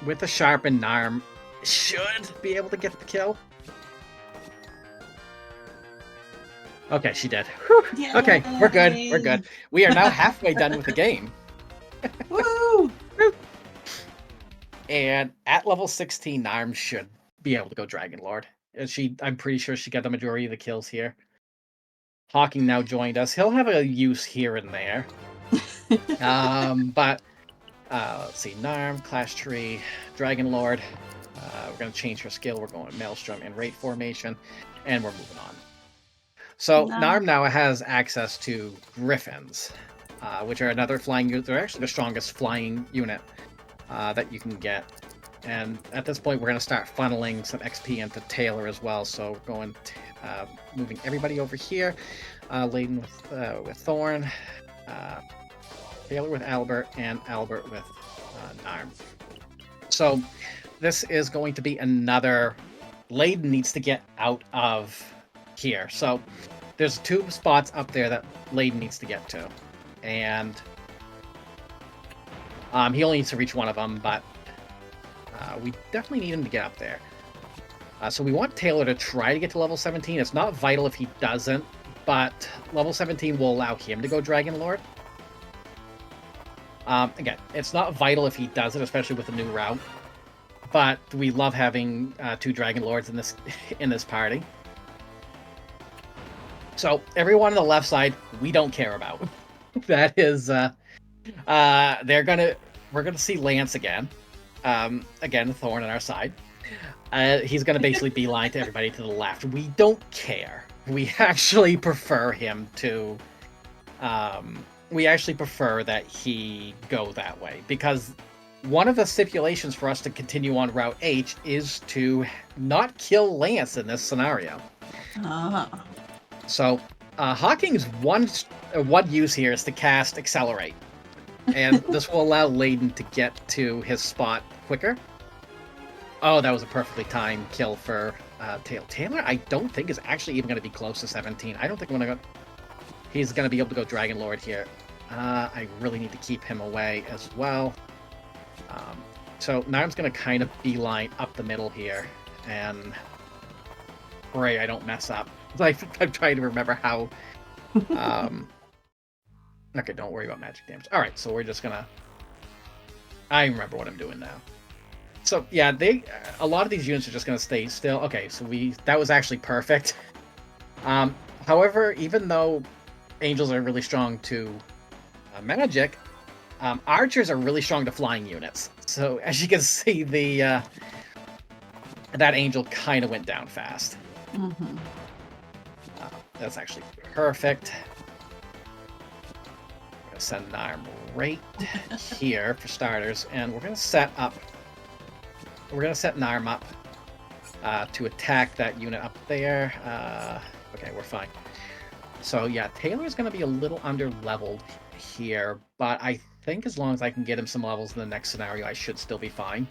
[SPEAKER 2] With the Sharpen, Narm should be able to get the kill. Okay, she did. Yay! Okay, we're good. We're good. We are now halfway done with the game.
[SPEAKER 1] Woo!
[SPEAKER 2] And at level 16, Narm should be able to go Dragon Lord. I'm pretty sure she got the majority of the kills here. Hawking now joined us. He'll have a use here and there. But let's see, Narm, Clash Tree, Dragon Lord. We're going to change her skill. We're going Maelstrom and Rate Formation, and we're moving on. So Narm now has access to Griffins, which are another flying unit. They're actually the strongest flying unit that you can get. And at this point, we're going to start funneling some XP into Taylor as well. So we're going moving everybody over here. Layden with Thorn, Taylor with Albert, and Albert with Narm. So this is going to be another... Layden needs to get out of here. So there's 2 spots up there that Layden needs to get to. And he only needs to reach one of them, but we definitely need him to get up there. So we want Taylor to try to get to level 17. It's not vital if he doesn't, but level 17 will allow him to go Dragon Lord. Again, it's not vital if he does it, especially with the new route. But we love having 2 Dragon Lords in this party. So everyone on the left side, we don't care about. That is, we're gonna see Lance again. Again, Thorn on our side. He's gonna basically beeline to everybody to the left. We don't care. We actually prefer him to. We actually prefer that he go that way, because one of the stipulations for us to continue on Route H is to not kill Lance in this scenario. So, Hawking's one use here is to cast Accelerate. And this will allow Layden to get to his spot quicker. Oh, that was a perfectly timed kill for Taylor. Taylor, I don't think, is actually even going to be close to 17. I don't think he's going to be able to go Dragon Lord here. I really need to keep him away as well. So Narm's going to kind of beeline up the middle here. And pray I don't mess up. I'm trying to remember how... Okay, don't worry about magic damage. Alright, so we're just gonna... I remember what I'm doing now. So, yeah, a lot of these units are just gonna stay still. Okay, so that was actually perfect. However, even though angels are really strong to magic, archers are really strong to flying units. So, as you can see, that angel kind of went down fast. send Narm right here for starters, and we're gonna set Narm up to attack that unit up there. Okay, we're fine. So yeah, Taylor's gonna be a little under leveled here, but I think as long as I can get him some levels in the next scenario, I should still be fine.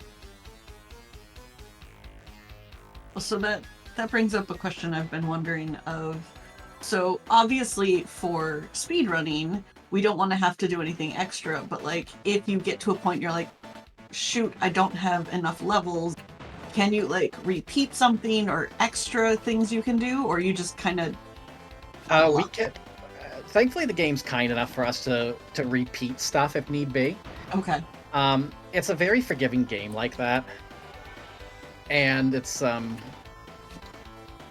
[SPEAKER 1] Well, so that brings up a question I've been wondering of. So obviously for speedrunning, we don't want to have to do anything extra, but like if you get to a point you're like, shoot, I don't have enough levels, can you like repeat something or extra things you can do, or you just kind of
[SPEAKER 2] we can. Thankfully, the game's kind enough for us to repeat stuff if need be.
[SPEAKER 1] Okay.
[SPEAKER 2] It's a very forgiving game like that, and it's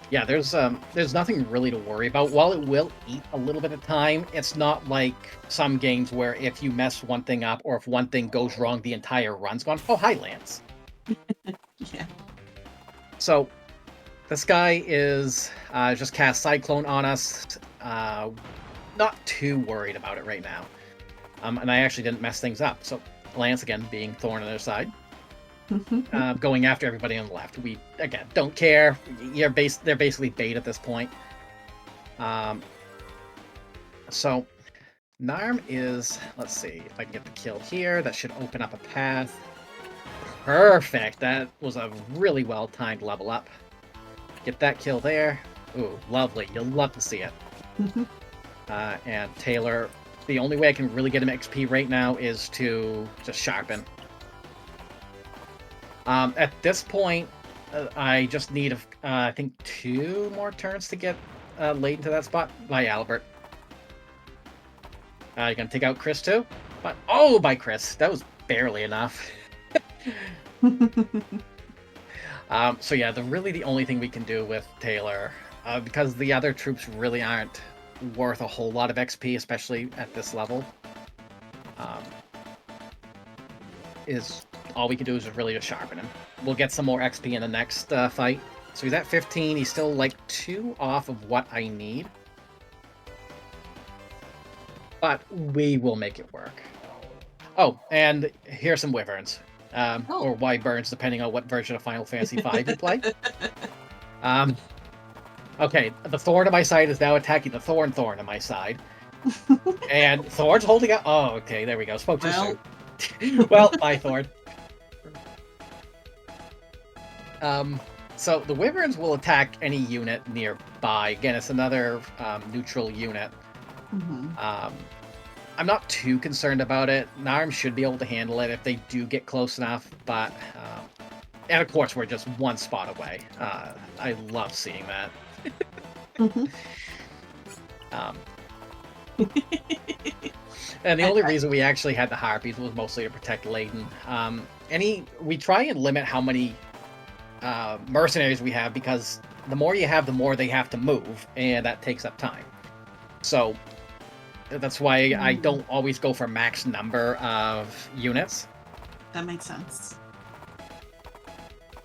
[SPEAKER 2] yeah, there's nothing really to worry about. While it will eat a little bit of time, it's not like some games where if you mess one thing up or if one thing goes wrong, the entire run's gone. Oh, hi, Lance.
[SPEAKER 1] Yeah.
[SPEAKER 2] So this guy is just cast Cyclone on us. Not too worried about it right now. And I actually didn't mess things up. So Lance, again, being Thorn on their side. Going after everybody on the left. We, again, don't care. They're basically bait at this point. So Narm is, let's see, if I can get the kill here, that should open up a path. Perfect. That was a really well-timed level up. Get that kill there. Ooh, lovely. You'll love to see it. And Taylor, the only way I can really get him XP right now is to just sharpen. At this point, I just need, I think, 2 more turns to get late into that spot. By Albert. You're going to take out Chris too? But, oh, by Chris. That was barely enough. So yeah, really the only thing we can do with Taylor, because the other troops really aren't worth a whole lot of XP, especially at this level, is all we can do is really just sharpen him. We'll get some more XP in the next fight. So he's at 15. He's still like 2 off of what I need. But we will make it work. Oh, and here's some wyverns. Or wyverns, depending on what version of Final Fantasy V you play. Okay, the Thorn on my side is now attacking the Thorn on my side. And Thorn's holding out. Oh, okay, there we go. Spoke too soon. Well, bye, Thorn. So the wyverns will attack any unit nearby. Again, it's another neutral unit. I'm not too concerned about it. Narm should be able to handle it if they do get close enough, but and of course we're just 1 spot away. I love seeing that. And the only reason we actually had the Harpies was mostly to protect Layden. We try and limit how many mercenaries we have, because the more you have, the more they have to move, and that takes up time. So that's why I don't always go for max number of units.
[SPEAKER 1] That makes sense.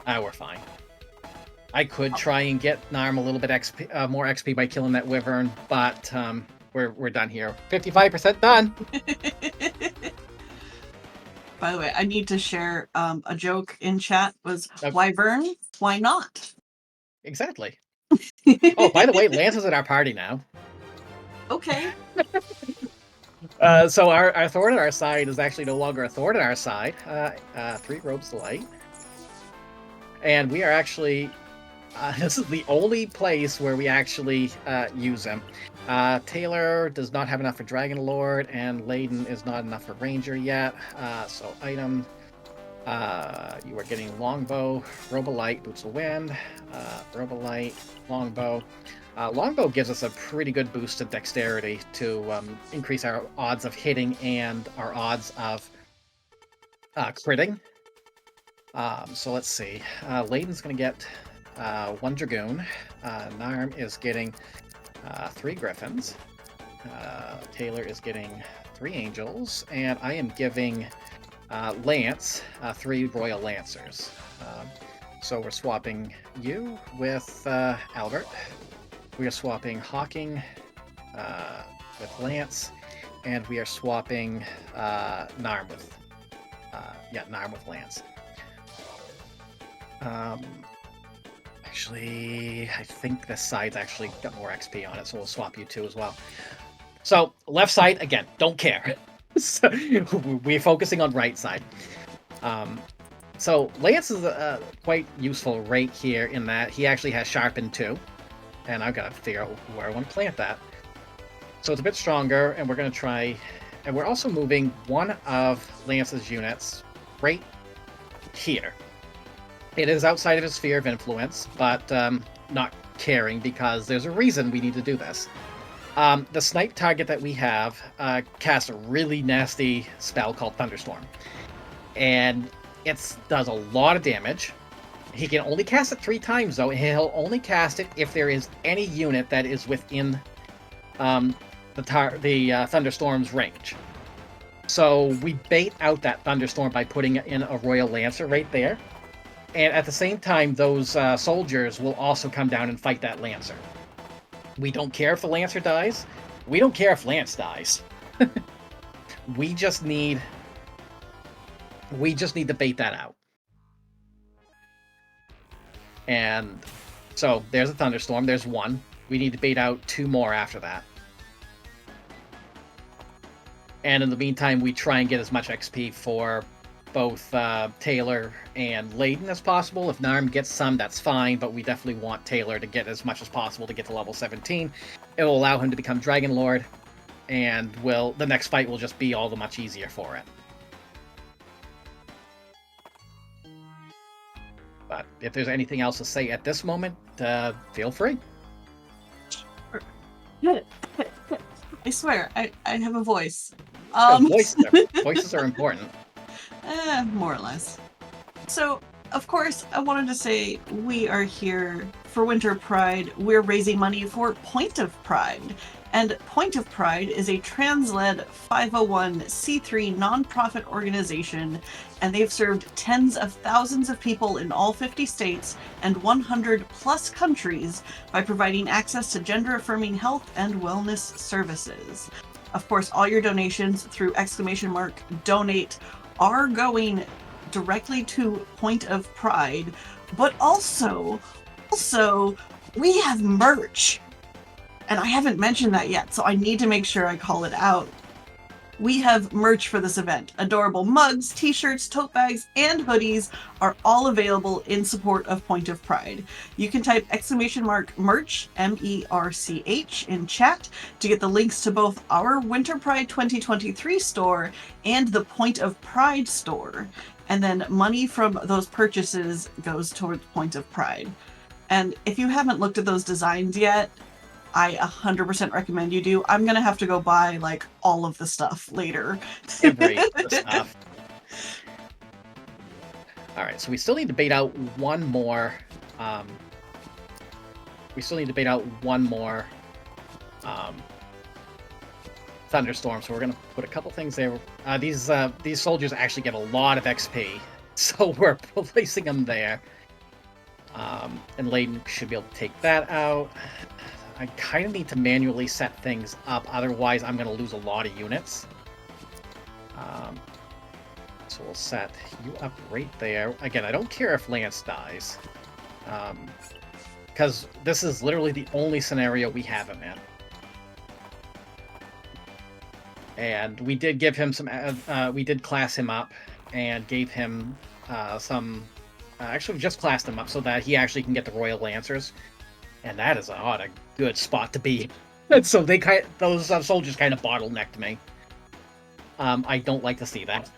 [SPEAKER 2] We're fine. I could try and get Narm a little bit more XP by killing that wyvern, but we're done here. 55% done.
[SPEAKER 1] By the way, I need to share a joke in chat was, wyvern, why not?
[SPEAKER 2] Exactly. Oh, by the way, Lance is at our party now.
[SPEAKER 1] Okay.
[SPEAKER 2] So our Thorn at our side is actually no longer a Thorn at our side. 3 robes to light. And we are actually... this is the only place where we actually use him. Taylor does not have enough for Dragon Lord, and Layden is not enough for Ranger yet. So item, you are getting Longbow, Robe of Light, Boots of Wind, Robe of Light, Longbow. Longbow gives us a pretty good boost to dexterity to increase our odds of hitting and our odds of critting. So let's see. Layden's going to get 1 Dragoon. Narm is getting 3 Griffins. Taylor is getting 3 Angels. And I am giving Lance 3 Royal Lancers. So we're swapping you with Albert. We are swapping Hawking with Lance. and we are swapping Narm with Narm with Lance. Actually, I think this side's actually got more XP on it, so we'll swap you two as well. So left side again, don't care. So, we're focusing on right side. So Lance is quite useful right here in that he actually has Sharpen 2. And I've got to figure out where I want to plant that. So it's a bit stronger, and we're going to try... And we're also moving one of Lance's units right here. It is outside of his sphere of influence, but not caring because there's a reason we need to do this. The snipe target that we have casts a really nasty spell called Thunderstorm. And it does a lot of damage. He can only cast it 3 times, though. He'll only cast it if there is any unit that is within the Thunderstorm's range. So we bait out that Thunderstorm by putting in a Royal Lancer right there. And at the same time, those soldiers will also come down and fight that Lancer. We don't care if the Lancer dies. We don't care if Lance dies. We just need to bait that out. And so there's a Thunderstorm. There's one. We need to bait out 2 more after that. And in the meantime, we try and get as much XP for both Taylor and Layden as possible. If Narm gets some, that's fine, but we definitely want Taylor to get as much as possible to get to level 17. It will allow him to become Dragon Lord, and the next fight will just be all the much easier for it. But if there's anything else to say at this moment, feel free.
[SPEAKER 1] I swear, I have a voice.
[SPEAKER 2] Voices are important.
[SPEAKER 1] More or less. So, of course, I wanted to say we are here for Winter Pride. We're raising money for Point of Pride. And Point of Pride is a trans-led 501c3 nonprofit organization, and they've served tens of thousands of people in all 50 states and 100 plus countries by providing access to gender-affirming health and wellness services. Of course, all your donations through !donate are going directly to Point of Pride, but also we have merch. And I haven't mentioned that yet, so I need to make sure I call it out. We have merch for this event. Adorable mugs, t-shirts, tote bags, and hoodies are all available in support of Point of Pride. You can type !merch, M-E-R-C-H, in chat to get the links to both our Winter Pride 2023 store and the Point of Pride store. And then money from those purchases goes towards Point of Pride. And if you haven't looked at those designs yet, I 100% recommend you do. I'm gonna have to go buy like all of the stuff later.
[SPEAKER 2] Every stuff. All right, so we still need to bait out one more. Thunderstorm. So we're gonna put a couple things there. These soldiers actually get a lot of XP, so we're placing them there. And Layden should be able to take that out. I kind of need to manually set things up, otherwise I'm going to lose a lot of units. So we'll set you up right there. Again, I don't care if Lance dies, because this is literally the only scenario we have him in. And we did give him some, we did class him up and gave him some, actually we just classed him up so that he actually can get the Royal Lancers. And that is a good spot to be. And so those soldiers kind of bottlenecked me. I don't like to see that.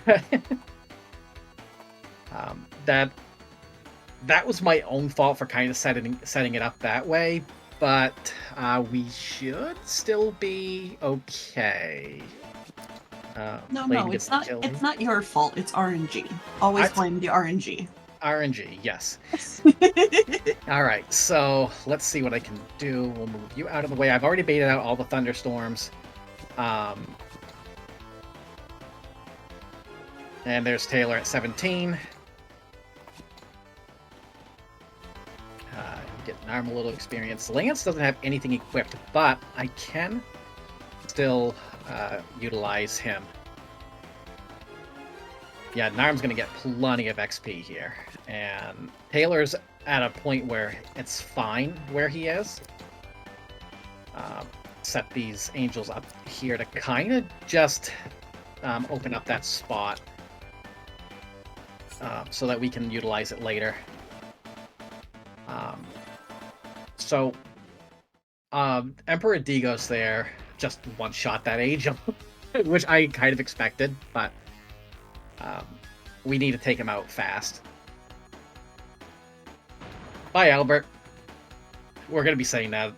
[SPEAKER 2] That was my own fault for kind of setting it up that way, but we should still be okay.
[SPEAKER 1] No, it's not. It's not your fault. It's RNG. Always blame the RNG.
[SPEAKER 2] RNG, yes. All right, so let's see what I can do. We'll move you out of the way. I've already baited out all the Thunderstorms. And there's Taylor at 17. Get an arm a little experience. Lance doesn't have anything equipped, but I can still utilize him. Yeah, Narm's going to get plenty of XP here. And Taylor's at a point where it's fine where he is. Set these angels up here to kind of just open up that spot so that we can utilize it later. Emperor Digos there just one-shot that angel, which I kind of expected, but we need to take him out fast. Bye, Albert. We're going to be saying that.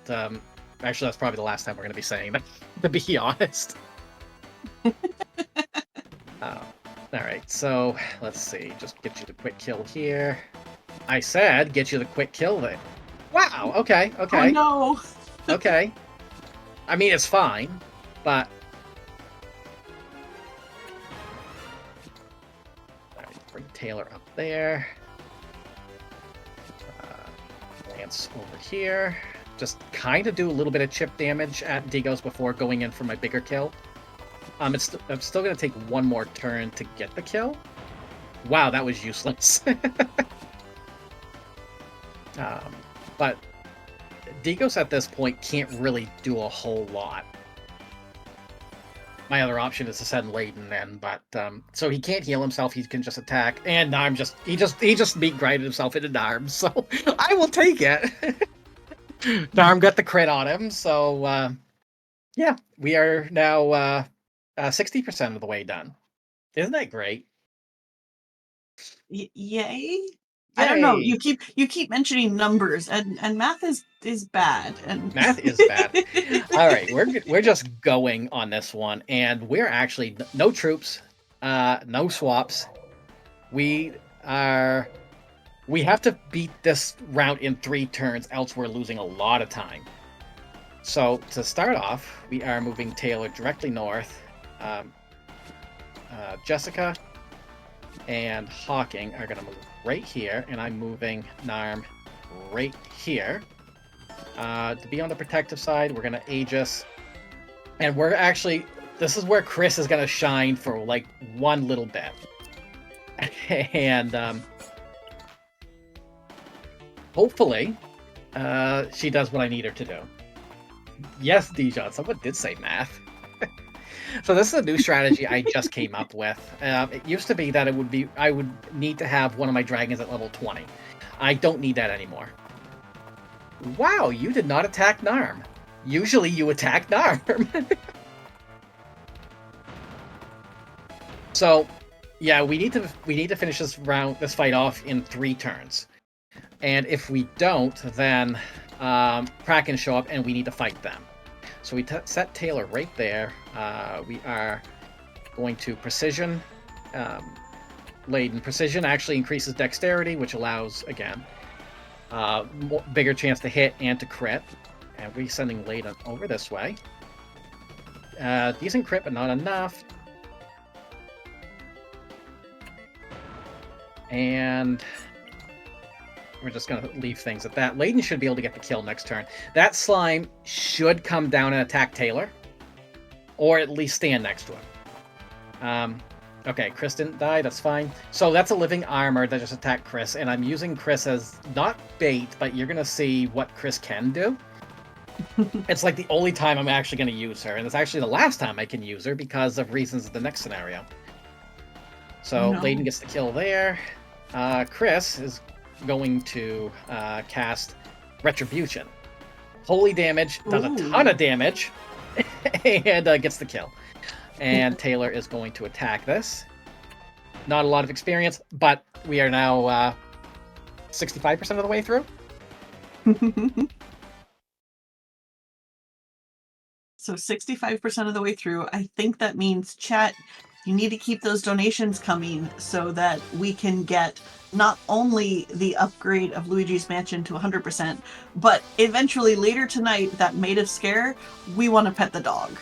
[SPEAKER 2] Actually, that's probably the last time we're going to be saying that, to be honest. Alright, so let's see. Just get you the quick kill here. I said get you the quick kill there. Wow, okay.
[SPEAKER 1] Oh no!
[SPEAKER 2] Okay. I mean, it's fine, but... Alright, bring Taylor up there. Lance over here. Just kind of do a little bit of chip damage at Digos before going in for my bigger kill. I'm still going to take one more turn to get the kill. Wow, that was useless. But Digos at this point can't really do a whole lot. My other option is to send Layden in, but so he can't heal himself. He can just attack, and Narm he just meat grinded himself into Narm. So I will take it. Narm got the crit on him, so yeah, we are now 60% of the way done. Isn't that great?
[SPEAKER 1] Yay! I don't know. You keep mentioning numbers, and math is bad. And
[SPEAKER 2] math is bad. All right, we're just going on this one, and we're actually no troops, no swaps. We have to beat this round in 3 turns, else we're losing a lot of time. So to start off, we are moving Taylor directly north. Jessica and Hawking are going to move right here, and I'm moving Narm right here. To be on the protective side, we're going to Aegis. And we're actually... This is where Chris is going to shine for, like, one little bit. And, hopefully, she does what I need her to do. Yes, Dijon, someone did say math. So this is a new strategy I just came up with. It used to be that I would need to have one of my dragons at level 20. I don't need that anymore. Wow, you did not attack Narm. Usually you attack Narm. So, yeah, we need to finish this fight off in 3 turns. And if we don't, then Kraken show up and we need to fight them. So we set Taylor right there. We are going to Precision. Layden. Precision actually increases Dexterity, which allows, again, bigger chance to hit and to crit. And we're sending Layden over this way. Decent crit, but not enough. And... we're just going to leave things at that. Layden should be able to get the kill next turn. That slime should come down and attack Taylor. Or at least stand next to him. Okay, Chris didn't die. That's fine. So that's a living armor that just attacked Chris. And I'm using Chris as not bait, but you're going to see what Chris can do. It's like the only time I'm actually going to use her. And it's actually the last time I can use her because of reasons of the next scenario. So Layden gets the kill there. Chris is going to cast Retribution. Holy damage, does a ton of damage, and gets the kill. And Taylor is going to attack this. Not a lot of experience, but we are now 65% of the way through.
[SPEAKER 1] So 65% of the way through. I think that means, chat, you need to keep those donations coming so that we can get not only the upgrade of Luigi's Mansion to 100%, but eventually later tonight, that Maid of Scare, we want to pet the dog.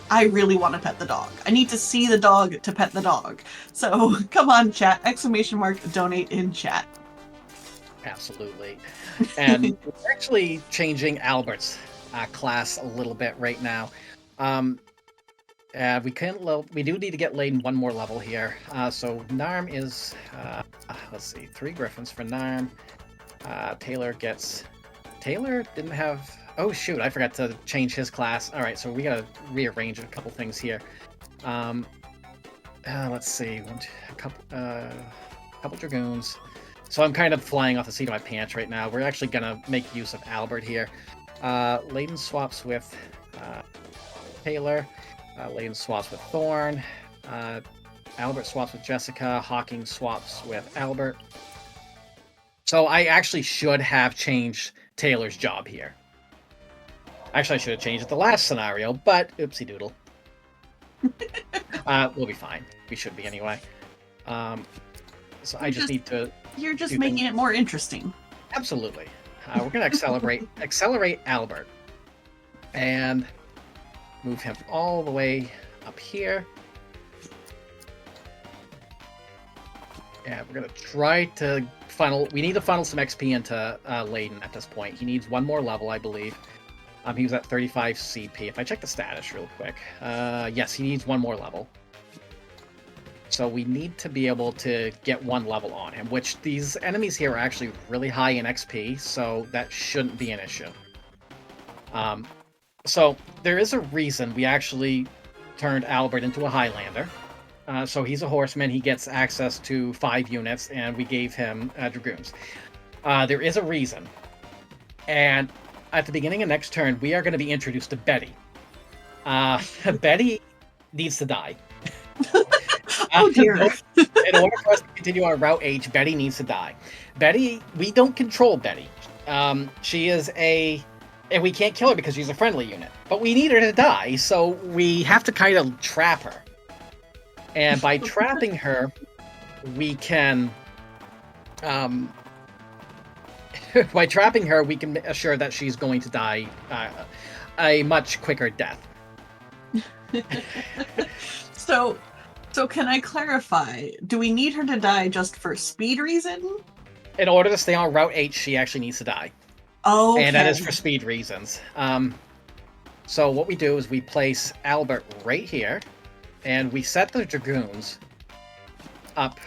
[SPEAKER 1] I really want to pet the dog. I need to see the dog to pet the dog. So come on, chat, ! Donate in chat.
[SPEAKER 2] Absolutely. And we're actually changing Albert's class a little bit right now. We do need to get Layden one more level here. So Narm is, let's see, 3 Griffins for Narm. Taylor didn't have. Oh shoot! I forgot to change his class. All right, so we gotta rearrange a couple things here. Let's see, a couple Dragoons. So I'm kind of flying off the seat of my pants right now. We're actually gonna make use of Albert here. Layden swaps with Taylor. Layden swaps with Thorn. Albert swaps with Jessica. Hawking swaps with Albert. So I actually should have changed Taylor's job here. Actually, I should have changed it the last scenario, but oopsie doodle. We'll be fine. We should be anyway. So I just need to...
[SPEAKER 1] You're just making it more interesting.
[SPEAKER 2] Absolutely. We're going to accelerate Albert. And move him all the way up here. Yeah, we're going to try to funnel... We need to funnel some XP into Layden at this point. He needs one more level, I believe. He was at 35 CP. If I check the status real quick. Yes, he needs one more level. So we need to be able to get one level on him, which these enemies here are actually really high in XP, so that shouldn't be an issue. So there is a reason we actually turned Albert into a Highlander. So he's a horseman, he gets access to 5 units, and we gave him Dragoons. There is a reason. And at the beginning of next turn, we are going to be introduced to Betty. Betty needs to die.
[SPEAKER 1] Oh dear.
[SPEAKER 2] In order for us to continue our Route H, Betty needs to die. Betty, we don't control Betty. She is and we can't kill her because she's a friendly unit. But we need her to die, so we have to kind of trap her. And by trapping her, we can... by trapping her, we can assure that she's going to die a much quicker death.
[SPEAKER 1] So can I clarify? Do we need her to die just for speed reason?
[SPEAKER 2] In order to stay on Route H, she actually needs to die.
[SPEAKER 1] Oh,
[SPEAKER 2] and that is for speed reasons. So what we do is we place Albert right here, and we set the Dragoons up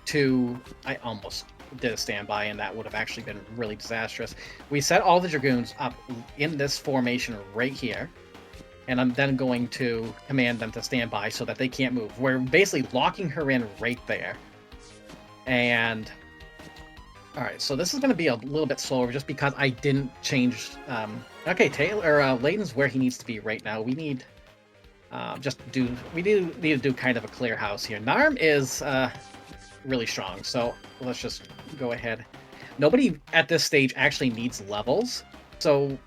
[SPEAKER 2] to... I almost did a standby, and that would have actually been really disastrous. We set all the Dragoons up in this formation right here, and I'm then going to command them to stand by so that they can't move. We're basically locking her in right there. And... Alright, so this is going to be a little bit slower just because I didn't change... okay, Layden's where he needs to be right now. We need... We need to do kind of a clear house here. Narm is really strong, so let's just go ahead. Nobody at this stage actually needs levels, so...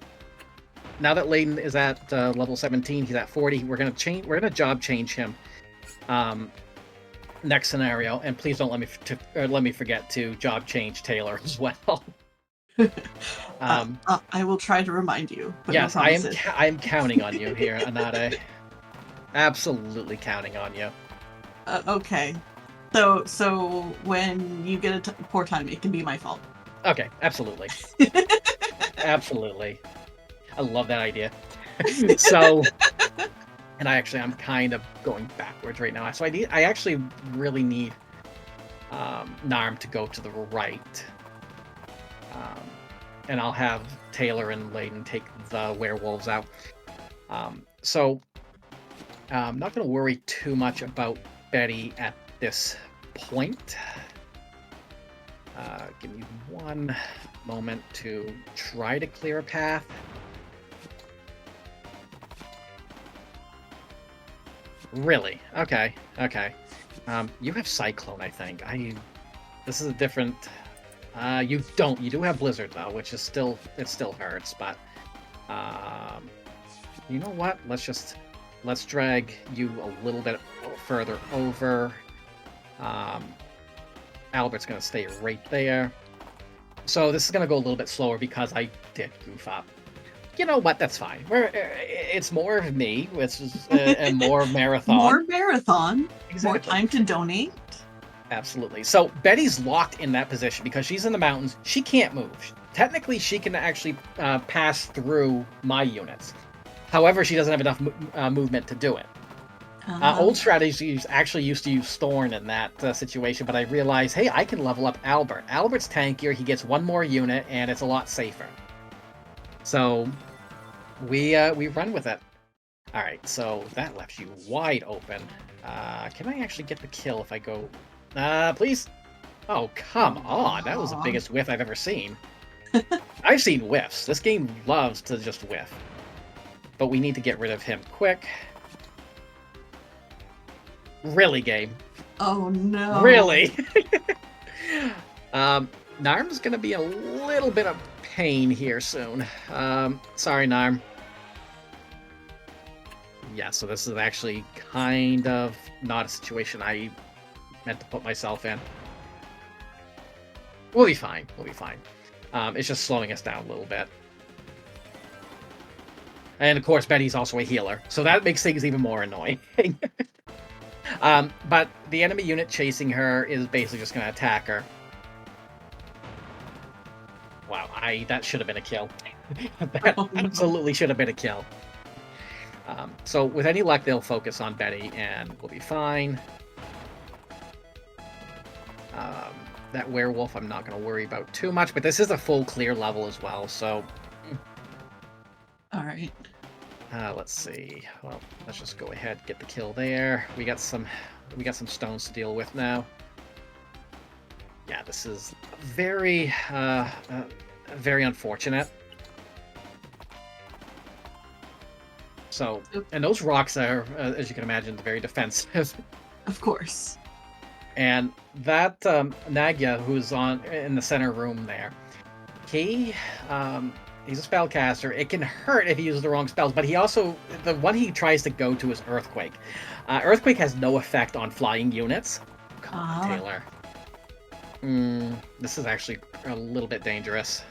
[SPEAKER 2] Now that Layden is at level 17, he's at 40. We're gonna job change him next scenario, and please don't let me forget to job change Taylor as well.
[SPEAKER 1] I will try to remind you. But
[SPEAKER 2] yes,
[SPEAKER 1] no
[SPEAKER 2] I am counting on you here, Anade. Absolutely counting on you.
[SPEAKER 1] Okay. So when you get a poor time, it can be my fault.
[SPEAKER 2] Okay, absolutely. Absolutely. I love that idea. So, and I'm kind of going backwards right now. So I actually really need Narm to go to the right. And I'll have Taylor and Layden take the werewolves out. So I'm not going to worry too much about Betty at this point. Give me one moment to try to clear a path. Really? Okay. You have Cyclone, I think. This is a different... you don't. You do have Blizzard, though, which is still... It still hurts, but... you know what? Let's drag you a little bit further over. Albert's going to stay right there. So this is going to go a little bit slower because I did goof up. You know what? That's fine. It's more of me, which is and more marathon.
[SPEAKER 1] More marathon.
[SPEAKER 2] Exactly.
[SPEAKER 1] More time to donate.
[SPEAKER 2] Absolutely. So Betty's locked in that position because she's in the mountains. She can't move. Technically, she can actually pass through my units. However, she doesn't have enough movement to do it. Old strategies actually used to use Thorn in that situation, but I realized, hey, I can level up Albert. Albert's tankier, he gets one more unit, and it's a lot safer. So we run with it. All right, so that left you wide open. Can I actually get the kill if I go... please? Oh, come on. That was the biggest whiff I've ever seen. I've seen whiffs. This game loves to just whiff. But we need to get rid of him quick. Really, game?
[SPEAKER 1] Oh, no.
[SPEAKER 2] Really? Narm's going to be a little bit of pain here soon. Sorry, Narm. Yeah, so this is actually kind of not a situation I meant to put myself in. We'll be fine. We'll be fine. It's just slowing us down a little bit. And of course, Betty's also a healer, so that makes things even more annoying. But the enemy unit chasing her is basically just going to attack her. Wow, that should have been a kill. That absolutely should have been a kill. So with any luck, they'll focus on Betty, and we'll be fine. That werewolf I'm not going to worry about too much, but this is a full clear level as well, so...
[SPEAKER 1] All right.
[SPEAKER 2] Let's see. Well, let's just go ahead and get the kill there. We got some stones to deal with now. Yeah, this is very, very unfortunate. So, and those rocks are, as you can imagine, very defensive.
[SPEAKER 1] Of course.
[SPEAKER 2] And that Nagya, who's in the center room there, he's a spellcaster. It can hurt if he uses the wrong spells, but he also, the one he tries to go to is Earthquake. Earthquake has no effect on flying units. Come on, Taylor. This is actually a little bit dangerous.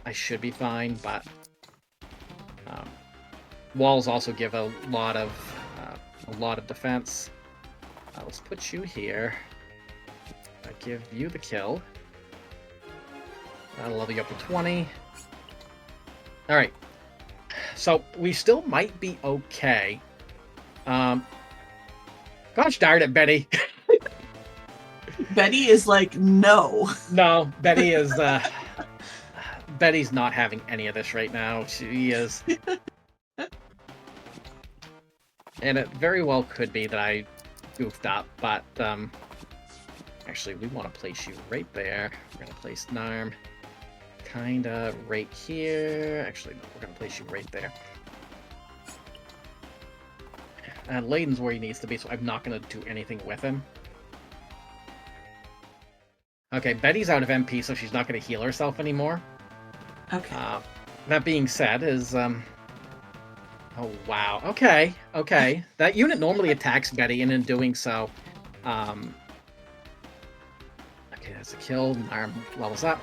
[SPEAKER 2] I should be fine, but walls also give a lot of defense. Let's put you here. I'll give you the kill. That'll level you up to 20. Alright. So, we still might be okay. Gosh darn it, Betty.
[SPEAKER 1] Betty is like, no.
[SPEAKER 2] No, Betty is, Betty's not having any of this right now. She is... And it very well could be that I goofed up, but, actually, we want to place you right there. We're going to place Narm kinda right here. Actually, no, we're going to place you right there. And Layden's where he needs to be, so I'm not going to do anything with him. Okay, Betty's out of MP, so she's not going to heal herself anymore.
[SPEAKER 1] Okay.
[SPEAKER 2] That being said, oh, wow. Okay, okay. That unit normally attacks Betty, and in doing so... Okay, that's a kill. Arm levels up.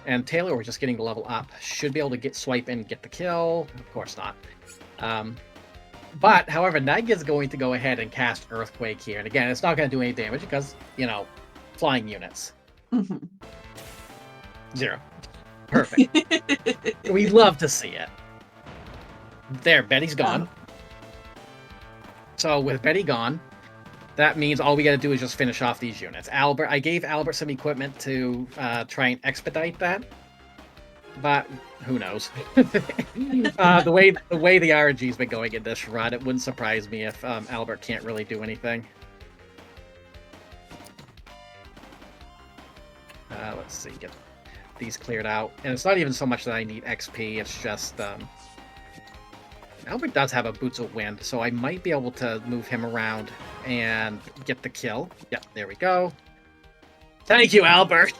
[SPEAKER 2] And Taylor, we're just getting to level up. Should be able to swipe in and get the kill. Of course not. But, however, Nagya's going to go ahead and cast Earthquake here. And again, it's not going to do any damage because, you know, flying units.
[SPEAKER 1] Mm-hmm.
[SPEAKER 2] 0. Perfect. We love to see it. There, Betty's gone. So with Betty gone, that means all we got to do is just finish off these units. I gave Albert some equipment to try and expedite that, but who knows? The way the RNG's been going in this run, it wouldn't surprise me if Albert can't really do anything. Let's see, get these cleared out, and it's not even so much that I need XP. It's just. Albert does have a Boots of Wind, so I might be able to move him around and get the kill. Yep, there we go. Thank you, Albert!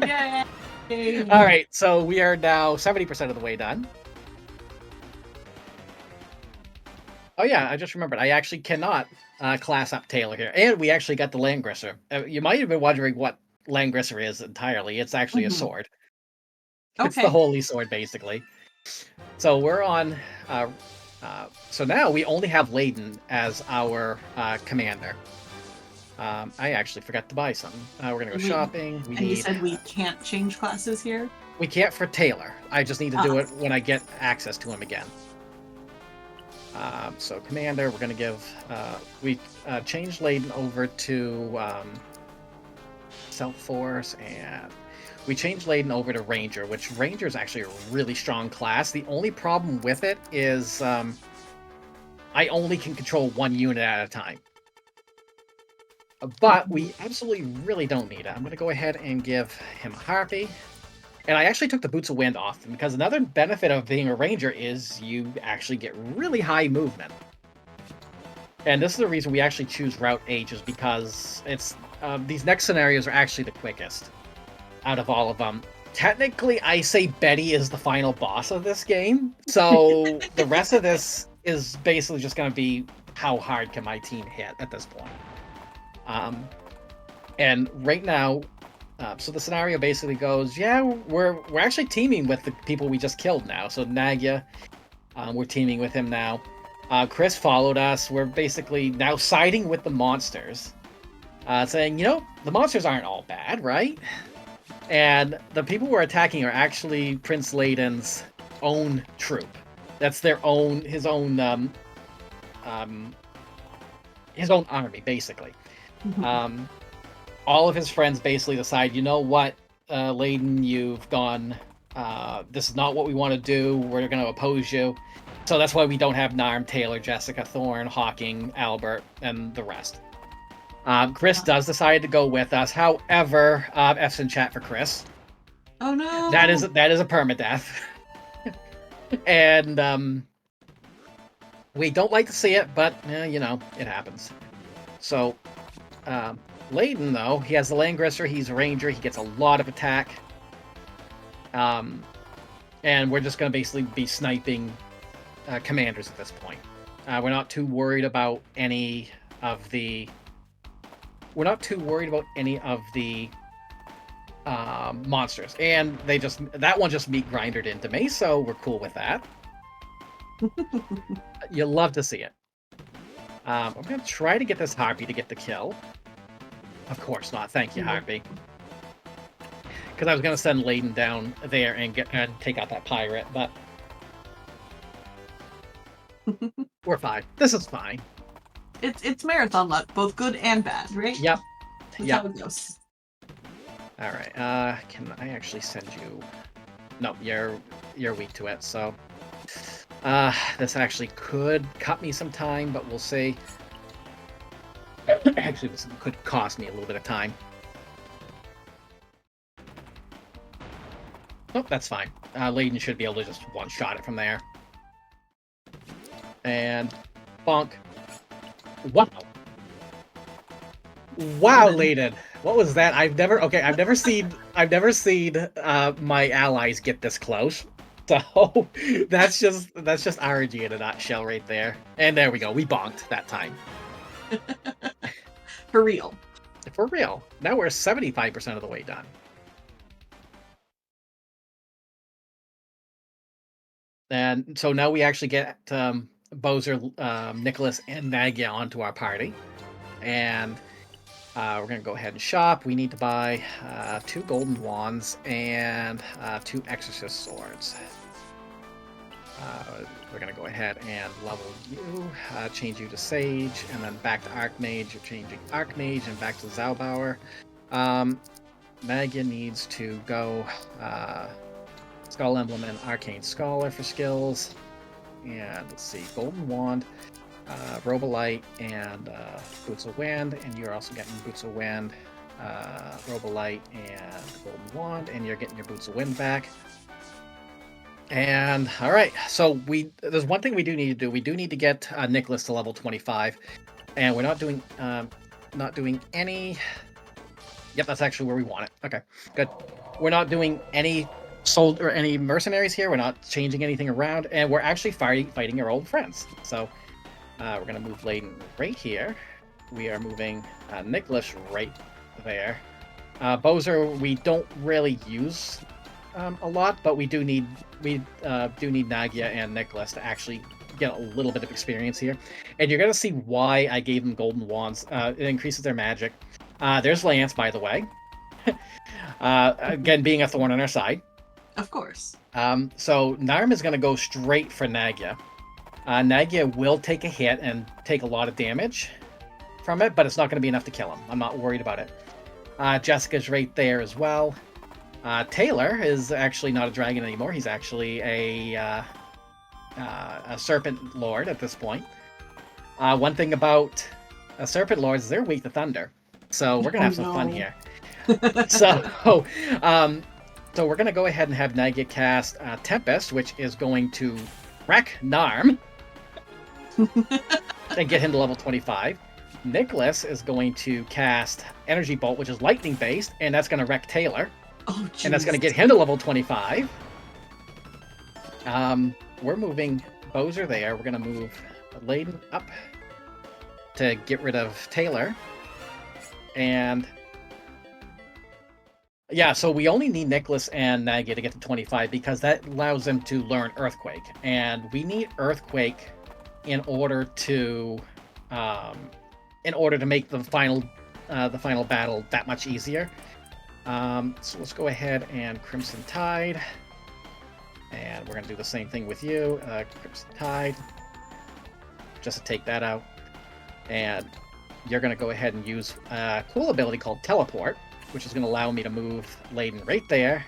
[SPEAKER 1] Yay!
[SPEAKER 2] Alright, so we are now 70% of the way done. Oh yeah, I just remembered. I actually cannot class up Taylor here. And we actually got the Langrisser. You might have been wondering what Langrisser is entirely. It's actually a sword.
[SPEAKER 1] Okay.
[SPEAKER 2] It's the holy sword, basically. So we're on... so now we only have Layden as our commander. I actually forgot to buy something. We're gonna go shopping.
[SPEAKER 1] You said we can't change classes here?
[SPEAKER 2] We can't for Taylor. I just need to do it when I get access to him again. So Commander, we're going to give... we changed Layden over to Self-Force, and we changed Layden over to Ranger, which Ranger is actually a really strong class. The only problem with it is I only can control one unit at a time. But we absolutely really don't need it. I'm going to go ahead and give him a Harpy. And I actually took the Boots of Wind off him, because another benefit of being a Ranger is you actually get really high movement. And this is the reason we actually choose Route H, is because it's these next scenarios are actually the quickest out of all of them. Technically, I say Betty is the final boss of this game, so the rest of this is basically just going to be how hard can my team hit at this point. And right now, so the scenario basically goes, yeah, we're actually teaming with the people we just killed now. So Nagya, we're teaming with him now. Chris followed us. We're basically now siding with the monsters, saying, you know, the monsters aren't all bad, right? And the people we're attacking are actually Prince Layden's own troop. That's their own, his own army, basically. All of his friends basically decide, you know what, Layden, you've gone, this is not what we want to do, we're going to oppose you. So that's why we don't have Narm, Taylor, Jessica, Thorne, Hawking, Albert, and the rest. Chris does decide to go with us, however, F's in chat for Chris.
[SPEAKER 1] Oh no!
[SPEAKER 2] That is a permadeath. And, we don't like to see it, but, you know, it happens. So, Layden, though, he has the Langrisser, he's a Ranger, he gets a lot of attack. And we're just going to basically be sniping commanders at this point. We're not too worried about any of the... monsters. And they just... that one just meat grindered into me, so we're cool with that. You love to see it. I'm going to try to get this Harpy to get the kill. Of course not. Thank you, Harpy. Because I was going to send Layden down there and take out that pirate, but... we're fine. This is fine.
[SPEAKER 1] It's marathon luck, both good and bad, right?
[SPEAKER 2] Yep.
[SPEAKER 1] That's how it goes.
[SPEAKER 2] Alright, can I actually send you... No, you're weak to it, so... this actually could cut me some time, but we'll see. Actually, this could cost me a little bit of time. Oh, that's fine. Layden should be able to just one-shot it from there. And... bonk. Wow! Wow, Layden! What was that? I've never seen my allies get this close. So that's just RNG in a nutshell right there. And there we go. We bonked that time.
[SPEAKER 1] For real.
[SPEAKER 2] For real. Now we're 75% of the way done. And so now we actually get Bowser, Nicholas, and Nagya onto our party. And we're going to go ahead and shop. We need to buy 2 golden wands and 2 exorcist swords. We're going to go ahead and level you, change you to Sage, and then back to Archmage. You're changing Archmage and back to Zaubauer. Nagya needs to go Skull Emblem and Arcane Scholar for skills. And let's see, Golden Wand, Robolite, and Boots of Wind. And you're also getting Boots of Wind, Robolite, and Golden Wand, and you're getting your Boots of Wind back. And all right, so there's one thing we do need to do. We do need to get Nicholas to level 25, and we're not doing any. Yep, that's actually where we want it. Okay, good. We're not doing any soldier or any mercenaries here. We're not changing anything around, and we're actually fighting our old friends. So we're gonna move Layden right here. We are moving Nicholas right there. Bowser, we don't really use a lot, but we do need Nagya and Nicholas to actually get a little bit of experience here. And you're gonna see why I gave them golden wands. It increases their magic. There's Lance, by the way. Again, being a thorn on our side.
[SPEAKER 1] Of course.
[SPEAKER 2] So Narm is gonna go straight for Nagya. Nagia will take a hit and take a lot of damage from it, but it's not going to be enough to kill him. I'm not worried about it. Jessica's right there as well. Taylor is actually not a dragon anymore. He's actually a serpent lord at this point. One thing about serpent lords is they're weak to thunder, so we're gonna have some fun here. So we're gonna go ahead and have Nagia cast Tempest, which is going to wreck Narm and get him to level 25. Nicholas is going to cast Energy Bolt, which is lightning based, and that's going to wreck Taylor.
[SPEAKER 1] Oh, geez.
[SPEAKER 2] And that's going to get him to level 25. We're moving Bowser there. We're going to move Layden up to get rid of Taylor. And yeah, so we only need Nicholas and Nagia to get to 25 because that allows them to learn Earthquake. And we need Earthquake in order to make the final battle that much easier. So let's go ahead and Crimson Tide. And we're going to do the same thing with you. Crimson Tide. Just to take that out. And you're going to go ahead and use a cool ability called Teleport, which is going to allow me to move Layden right there.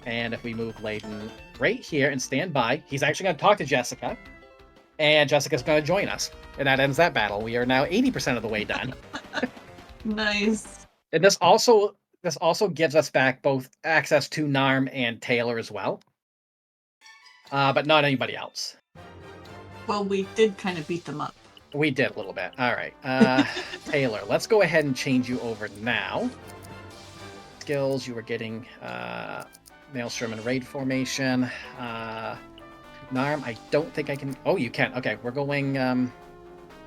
[SPEAKER 2] And if we move Layden right here and stand by, he's actually going to talk to Jessica. And Jessica's going to join us. And that ends that battle. We are now 80% of the way done.
[SPEAKER 1] Nice.
[SPEAKER 2] And this also gives us back both access to Narm and Taylor as well. But not anybody else.
[SPEAKER 1] Well, we did kind of beat them up.
[SPEAKER 2] We did a little bit. All right. Taylor, let's go ahead and change you over now. Skills, you were getting Maelstrom and Raid Formation. Narm, I don't think I can... Oh, you can. Okay, we're going...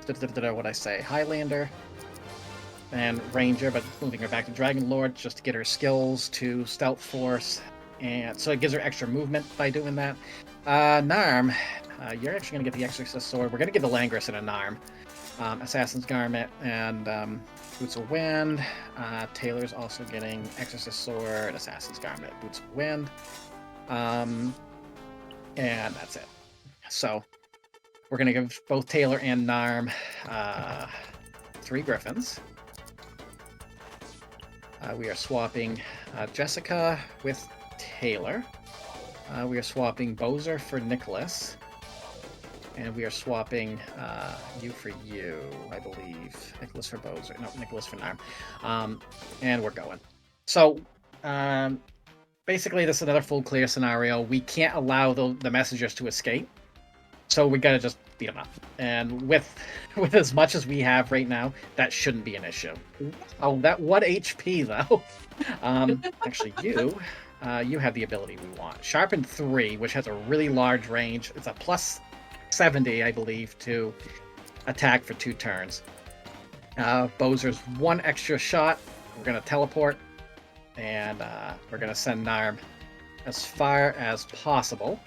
[SPEAKER 2] What'd I say? Highlander and Ranger, but moving her back to Dragon Lord just to get her skills to Stealth Force. And so it gives her extra movement by doing that. Narm, you're actually going to get the Exorcist Sword. We're going to give the Langrisser a Narm. Assassin's Garment and Boots of Wind. Taylor's also getting Exorcist Sword, Assassin's Garment, Boots of Wind. And that's it. So we're going to give both Taylor and Narm 3 Griffins. We are swapping Jessica with Taylor. We are swapping Bowser for Nicholas. And we are swapping you for you, I believe. Nicholas for Bowser. No, Nicholas for Narm. And we're going. So, basically, this is another full clear scenario. We can't allow the messengers to escape. So we gotta just beat them up. And with as much as we have right now, that shouldn't be an issue. Oh, that 1 HP, though. Actually, you have the ability we want. Sharpen 3, which has a really large range. It's a plus 70, I believe, to attack for 2 turns. Bowser's 1 extra shot. We're going to teleport. And we're going to send Narm as far as possible.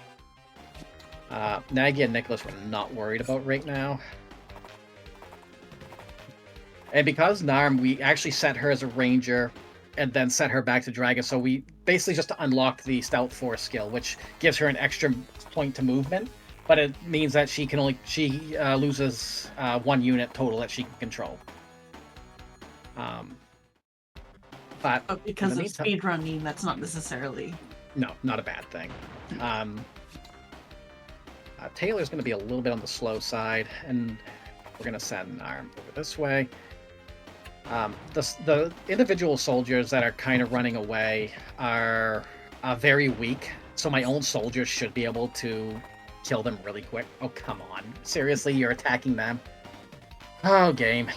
[SPEAKER 2] Nagia and Nicholas we're not worried about right now. And because Narm, we actually set her as a ranger and then set her back to dragon. So we basically just unlocked the Stealth Force skill, which gives her an extra point to movement. But it means that she loses 1 unit total that she can control. But
[SPEAKER 1] because of speedrunning, that's not necessarily...
[SPEAKER 2] No, not a bad thing. Taylor's going to be a little bit on the slow side, and we're going to send Narm over this way. The individual soldiers that are kind of running away are very weak, so my own soldiers should be able to kill them really quick. Oh, come on. Seriously, you're attacking them? Oh, game.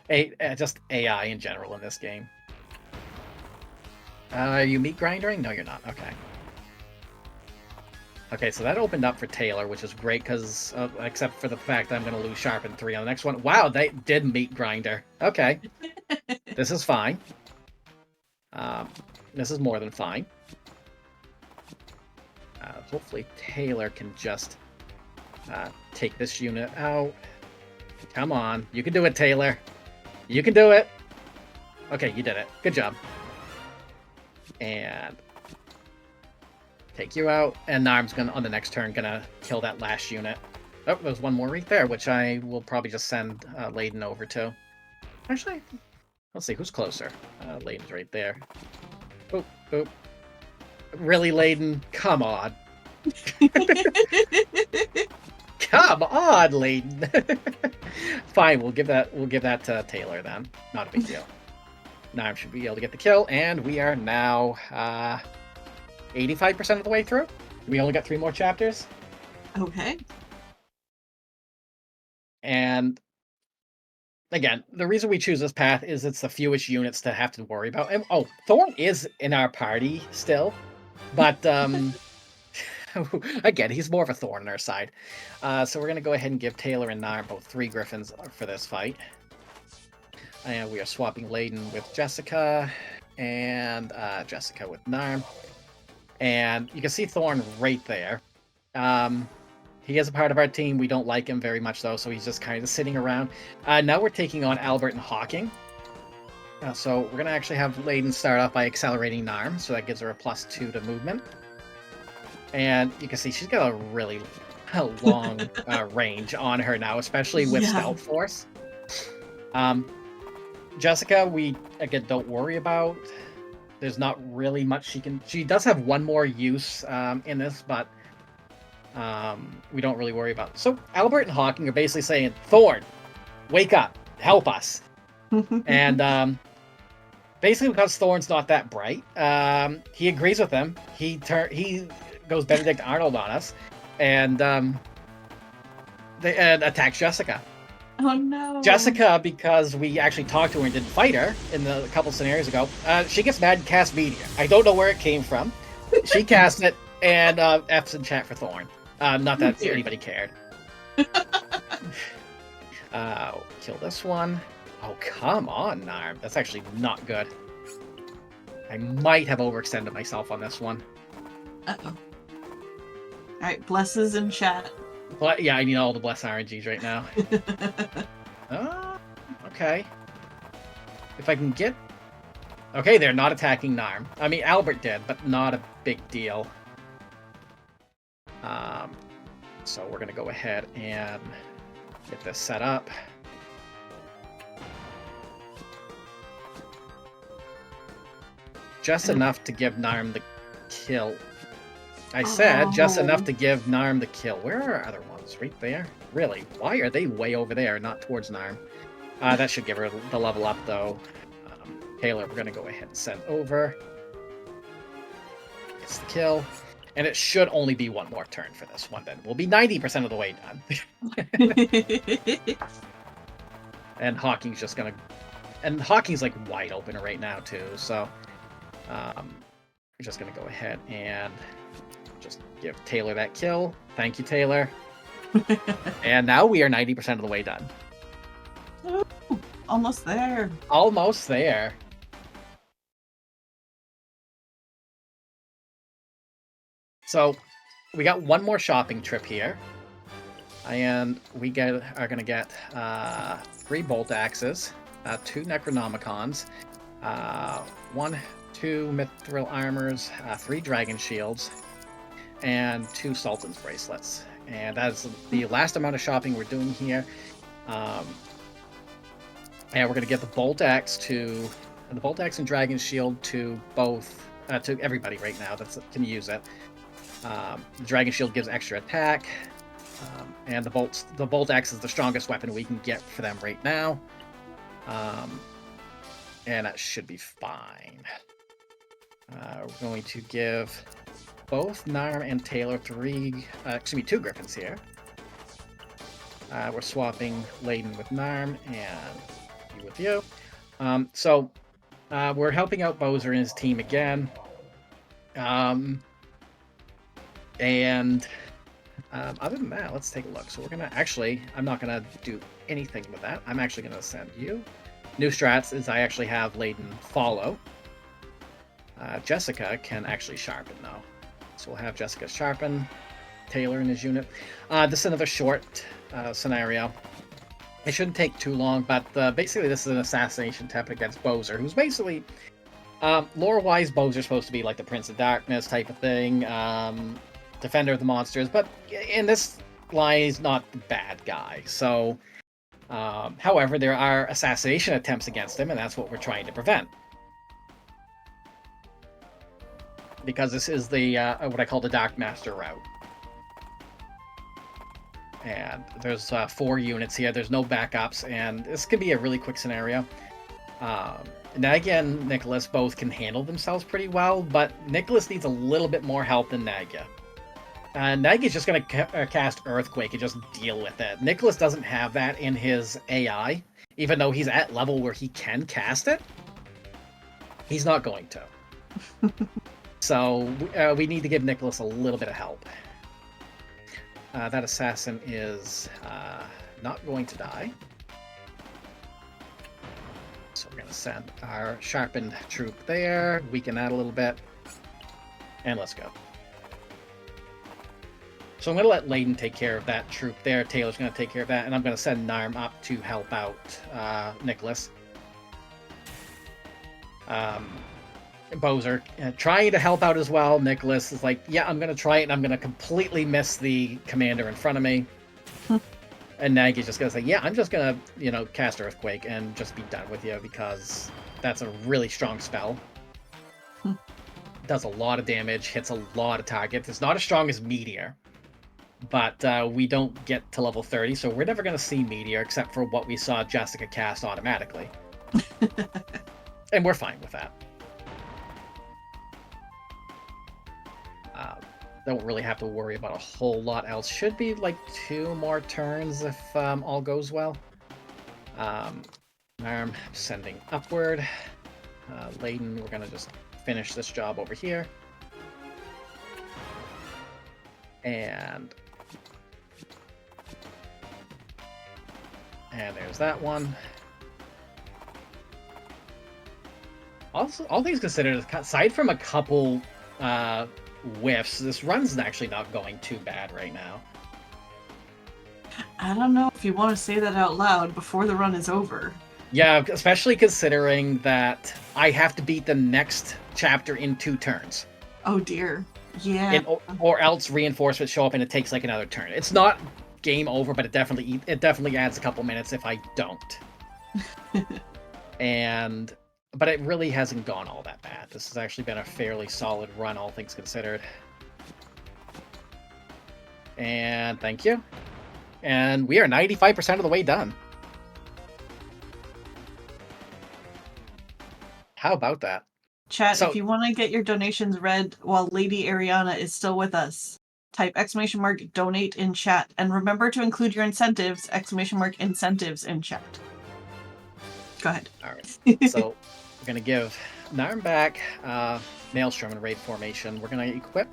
[SPEAKER 2] Just AI in general in this game. Are you meat grinding? No, you're not. Okay. Okay, so that opened up for Taylor, which is great, because except for the fact that I'm going to lose Sharpen 3 on the next one. Wow, they did meat grinder. Okay. This is fine. This is more than fine. Hopefully Taylor can just take this unit out. Come on. You can do it, Taylor. You can do it. Okay, you did it. Good job. And take you out, and Narm's gonna on the next turn gonna kill that last unit. Oh, there's one more right there, which I will probably just send Layden over to. Actually, let's see who's closer. Layden's right there. Boop, boop. Really, Layden? Come on. Come on, Layden. Fine, we'll give that to Taylor then. Not a big deal. Narm should be able to get the kill, and we are now 85% of the way through. We only got 3 more chapters.
[SPEAKER 1] Okay.
[SPEAKER 2] And again, the reason we choose this path is it's the fewest units to have to worry about. And oh, Thorn is in our party still, but again, he's more of a thorn on our side. So we're gonna go ahead and give Taylor and Narm both 3 griffins for this fight. And we are swapping Layden with Jessica, and Jessica with Narm. And you can see Thorn right there. He is a part of our team. We don't like him very much, though, so he's just kind of sitting around. Now we're taking on Albert and Hawking. So we're going to actually have Layden start off by accelerating Narm, so that gives her a +2 to movement. And you can see she's got a really long range on her now, especially with Stealth Force. Jessica, we, again, don't worry about. There's not really much she can... She does have one more use in this, but we don't really worry about it. So Albert and Hawking are basically saying, Thorn, wake up, help us. And basically because Thorn's not that bright, he agrees with them. He goes Benedict Arnold on us, and attacks Jessica.
[SPEAKER 1] Oh no.
[SPEAKER 2] Jessica, because we actually talked to her and didn't fight her in a couple scenarios ago, she gets mad and casts Meteor. I don't know where it came from. She cast it, and F's in chat for Thorn. Not that anybody cared. Kill this one. Oh, come on, Narm. That's actually not good. I might have overextended myself on this one.
[SPEAKER 1] Uh-oh. Alright, blesses in chat.
[SPEAKER 2] But yeah, I need all the bless RNGs right now. Okay. If I can get... Okay, they're not attacking Narm. I mean, Albert did, but not a big deal. So we're going to go ahead and get this set up. Just enough to give Narm the kill. I said just enough to give Narm the kill. Where are our other ones? Right there? Really? Why are they way over there, not towards Narm? That should give her the level up, though. Taylor, we're going to go ahead and send over. Gets the kill. And it should only be one more turn for this one, then. We'll be 90% of the way done. And Hawking's just going to... And Hawking's, like, wide open right now, too, so... we're just going to go ahead and just give Taylor that kill. Thank you, Taylor. And now we are 90% of the way done.
[SPEAKER 1] Ooh, almost there.
[SPEAKER 2] Almost there. So, we got one more shopping trip here. And we are going to get 3 bolt axes, 2 Necronomicons, 2 Mithril armors, 3 dragon shields, and 2 Sultan's bracelets. And that's the last amount of shopping we're doing here. And we're going to get the bolt axe and dragon shield to both to everybody right now that can use it. The dragon shield gives extra attack, and the bolt axe is the strongest weapon we can get for them right now. And that should be fine. We're going to give both Narm and Taylor 2 griffins here. We're swapping Layden with Narm and you with you. So we're helping out Bowser and his team again. And other than that, let's take a look. So we're gonna I'm not gonna do anything with that. I'm actually gonna send you. New strats is I actually have Layden follow. Jessica can actually sharpen though. So we'll have Jessica sharpen Taylor in his unit. This is another short scenario. It shouldn't take too long, but basically this is an assassination attempt against Bowser, who's basically Lore-wise, bows are supposed to be like the Prince of Darkness type of thing, defender of the monsters, but in this line, he's not the bad guy. So, however, there are assassination attempts against him, and that's what we're trying to prevent. Because this is the what I call the Dark Master route. And there's 4 units here. There's no backups, and this could be a really quick scenario. Nagya and Nicholas both can handle themselves pretty well, but Nicholas needs a little bit more help than Nagya. Nagya's just going to cast Earthquake and just deal with it. Nicholas doesn't have that in his AI, even though he's at level where he can cast it. He's not going to. So we need to give Nicholas a little bit of help. That assassin is not going to die. So we're going to send our sharpened troop there, weaken that a little bit, and let's go. So I'm going to let Layden take care of that troop there. Taylor's going to take care of that, and I'm going to send Narm up to help out Nicholas. Bozer trying to help out as well. Nicholas is like, yeah, I'm going to try it, and I'm going to completely miss the commander in front of me. And Nagya's just going to say, yeah, I'm just going to, cast Earthquake and just be done with you, because that's a really strong spell. Does a lot of damage, hits a lot of targets. It's not as strong as Meteor, but we don't get to level 30, so we're never going to see Meteor except for what we saw Jessica cast automatically. And we're fine with that. Don't really have to worry about a whole lot else. Should be like 2 more turns if all goes well. Arm sending upward. Layden, we're going to just finish this job over here. And there's that one. Also, all things considered, aside from a couple whiffs, this run's actually not going too bad right now.
[SPEAKER 1] I don't know if you want to say that out loud before the run is over.
[SPEAKER 2] Yeah, especially considering that I have to beat the next chapter in 2 turns.
[SPEAKER 1] Oh dear. Yeah.
[SPEAKER 2] Or else reinforcements show up and it takes like another turn. It's not game over, but it definitely adds a couple minutes if I don't. But it really hasn't gone all that bad. This has actually been a fairly solid run, all things considered. And thank you. And we are 95% of the way done. How about that?
[SPEAKER 1] Chat, if you want to get your donations read while LadyErianna is still with us, type !donate in chat. And remember to include your incentives, !incentives in chat. Go ahead.
[SPEAKER 2] All right. So we're going to give Narm back Maelstrom in raid formation. We're going to equip.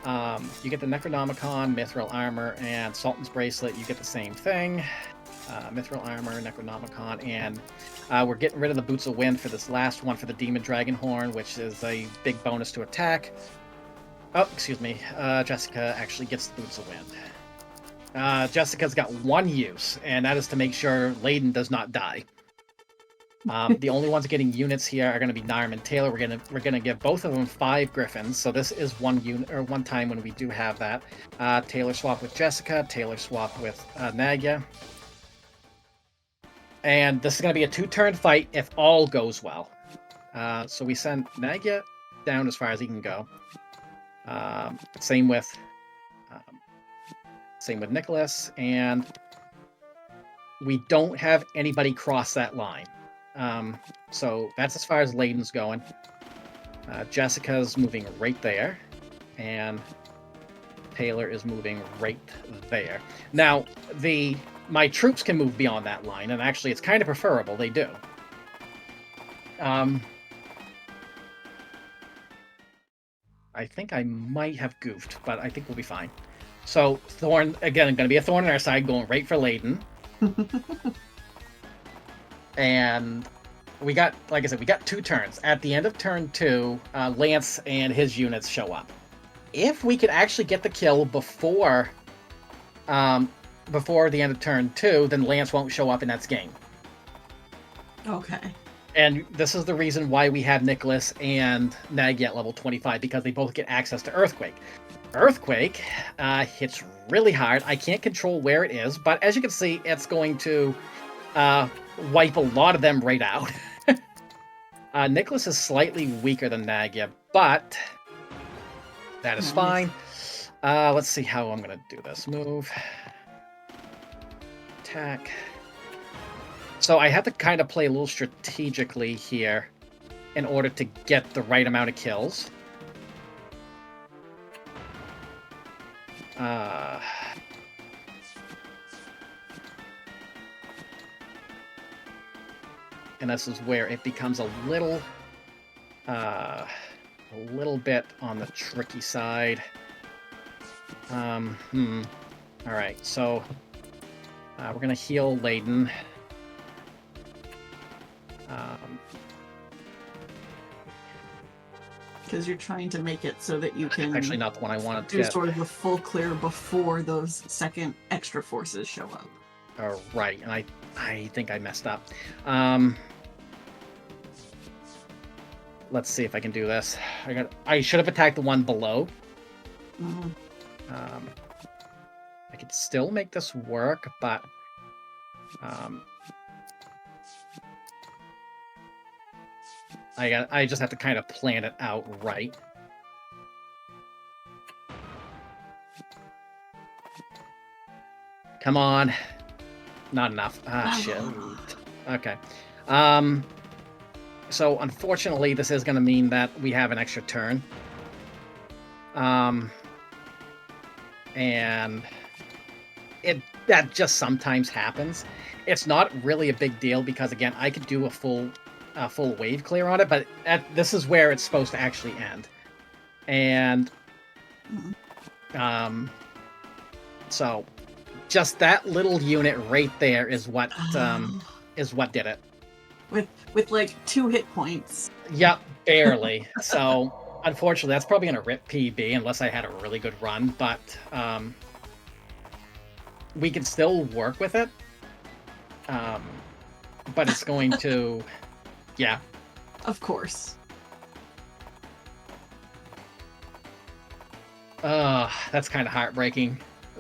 [SPEAKER 2] You get the Necronomicon, Mithril Armor, and Sultan's Bracelet. You get the same thing. Mithril Armor, Necronomicon, and we're getting rid of the Boots of Wind for this last one for the Demon Dragon Horn, which is a big bonus to attack. Oh, excuse me. Jessica actually gets the Boots of Wind. Jessica's got one use, and that is to make sure Layden does not die. The only ones getting units here are going to be Narm and Taylor. We're gonna give both of them 5 Griffins, so this is one unit or one time when we do have that. Taylor swap with Jessica. Taylor swap with Nagya. And this is going to be a 2-turn fight if all goes well. So we send Nagya down as far as he can go. Same with Nicholas, and we don't have anybody cross that line. So that's as far as Layden's going. Jessica's moving right there, and Taylor is moving right there. Now, my troops can move beyond that line, and actually it's kind of preferable they do. I think I might have goofed, but I think we'll be fine. So, Thorn, again, going to be a thorn on our side, going right for Layden. And we got, like I said, we got 2 turns. At the end of turn 2, Lance and his units show up. If we could actually get the kill before the end of turn 2, then Lance won't show up and that's game.
[SPEAKER 1] Okay.
[SPEAKER 2] And this is the reason why we have Nicholas and Nagy at level 25, because they both get access to Earthquake. Earthquake hits really hard. I can't control where it is, but as you can see, it's going to wipe a lot of them right out. Nicholas is slightly weaker than Nagya, but that is fine. Let's see how I'm going to do this. Move. Attack. So I have to kind of play a little strategically here in order to get the right amount of kills. And this is where it becomes a little bit on the tricky side. All right, so we're gonna heal Layden.
[SPEAKER 1] Because you're trying to make it so that you can
[SPEAKER 2] actually not the one I wanted to
[SPEAKER 1] do
[SPEAKER 2] get.
[SPEAKER 1] sort of a full clear before those second extra forces show up.
[SPEAKER 2] Right, and I think I messed up. Let's see if I can do this. I should have attacked the one below.
[SPEAKER 1] Mm-hmm.
[SPEAKER 2] I could still make this work, but I just have to kind of plan it out right. Come on. Not enough. Shit. Okay. So unfortunately, this is going to mean that we have an extra turn. And that just sometimes happens. It's not really a big deal because, again, I could do a full wave clear on it, but this is where it's supposed to actually end. And so just that little unit right there is what did it.
[SPEAKER 1] With like 2 hit points.
[SPEAKER 2] Yep, barely. So unfortunately, that's probably going to rip PB unless I had a really good run, but we can still work with it. But it's going to, yeah.
[SPEAKER 1] Of course.
[SPEAKER 2] That's kind of heartbreaking.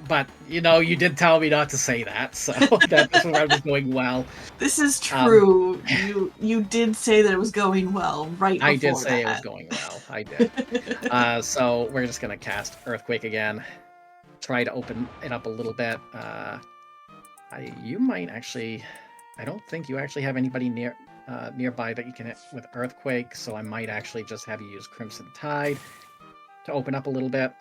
[SPEAKER 2] But, you did tell me not to say that, so that's where I was going well.
[SPEAKER 1] This is true. You did say that it was going well right before that.
[SPEAKER 2] I did say it was going well. I did. So we're just going to cast Earthquake again. Try to open it up a little bit. You might actually... I don't think you actually have anybody nearby that you can hit with Earthquake, so I might actually just have you use Crimson Tide to open up a little bit.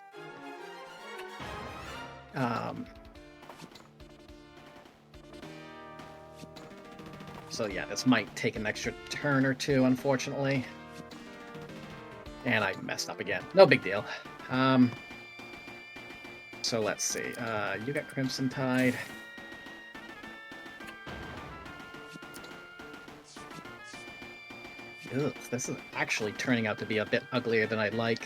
[SPEAKER 2] So yeah, this might take an extra turn or two, unfortunately. And I messed up again. No big deal. So let's see. You got Crimson Tide. Ugh, this is actually turning out to be a bit uglier than I'd like.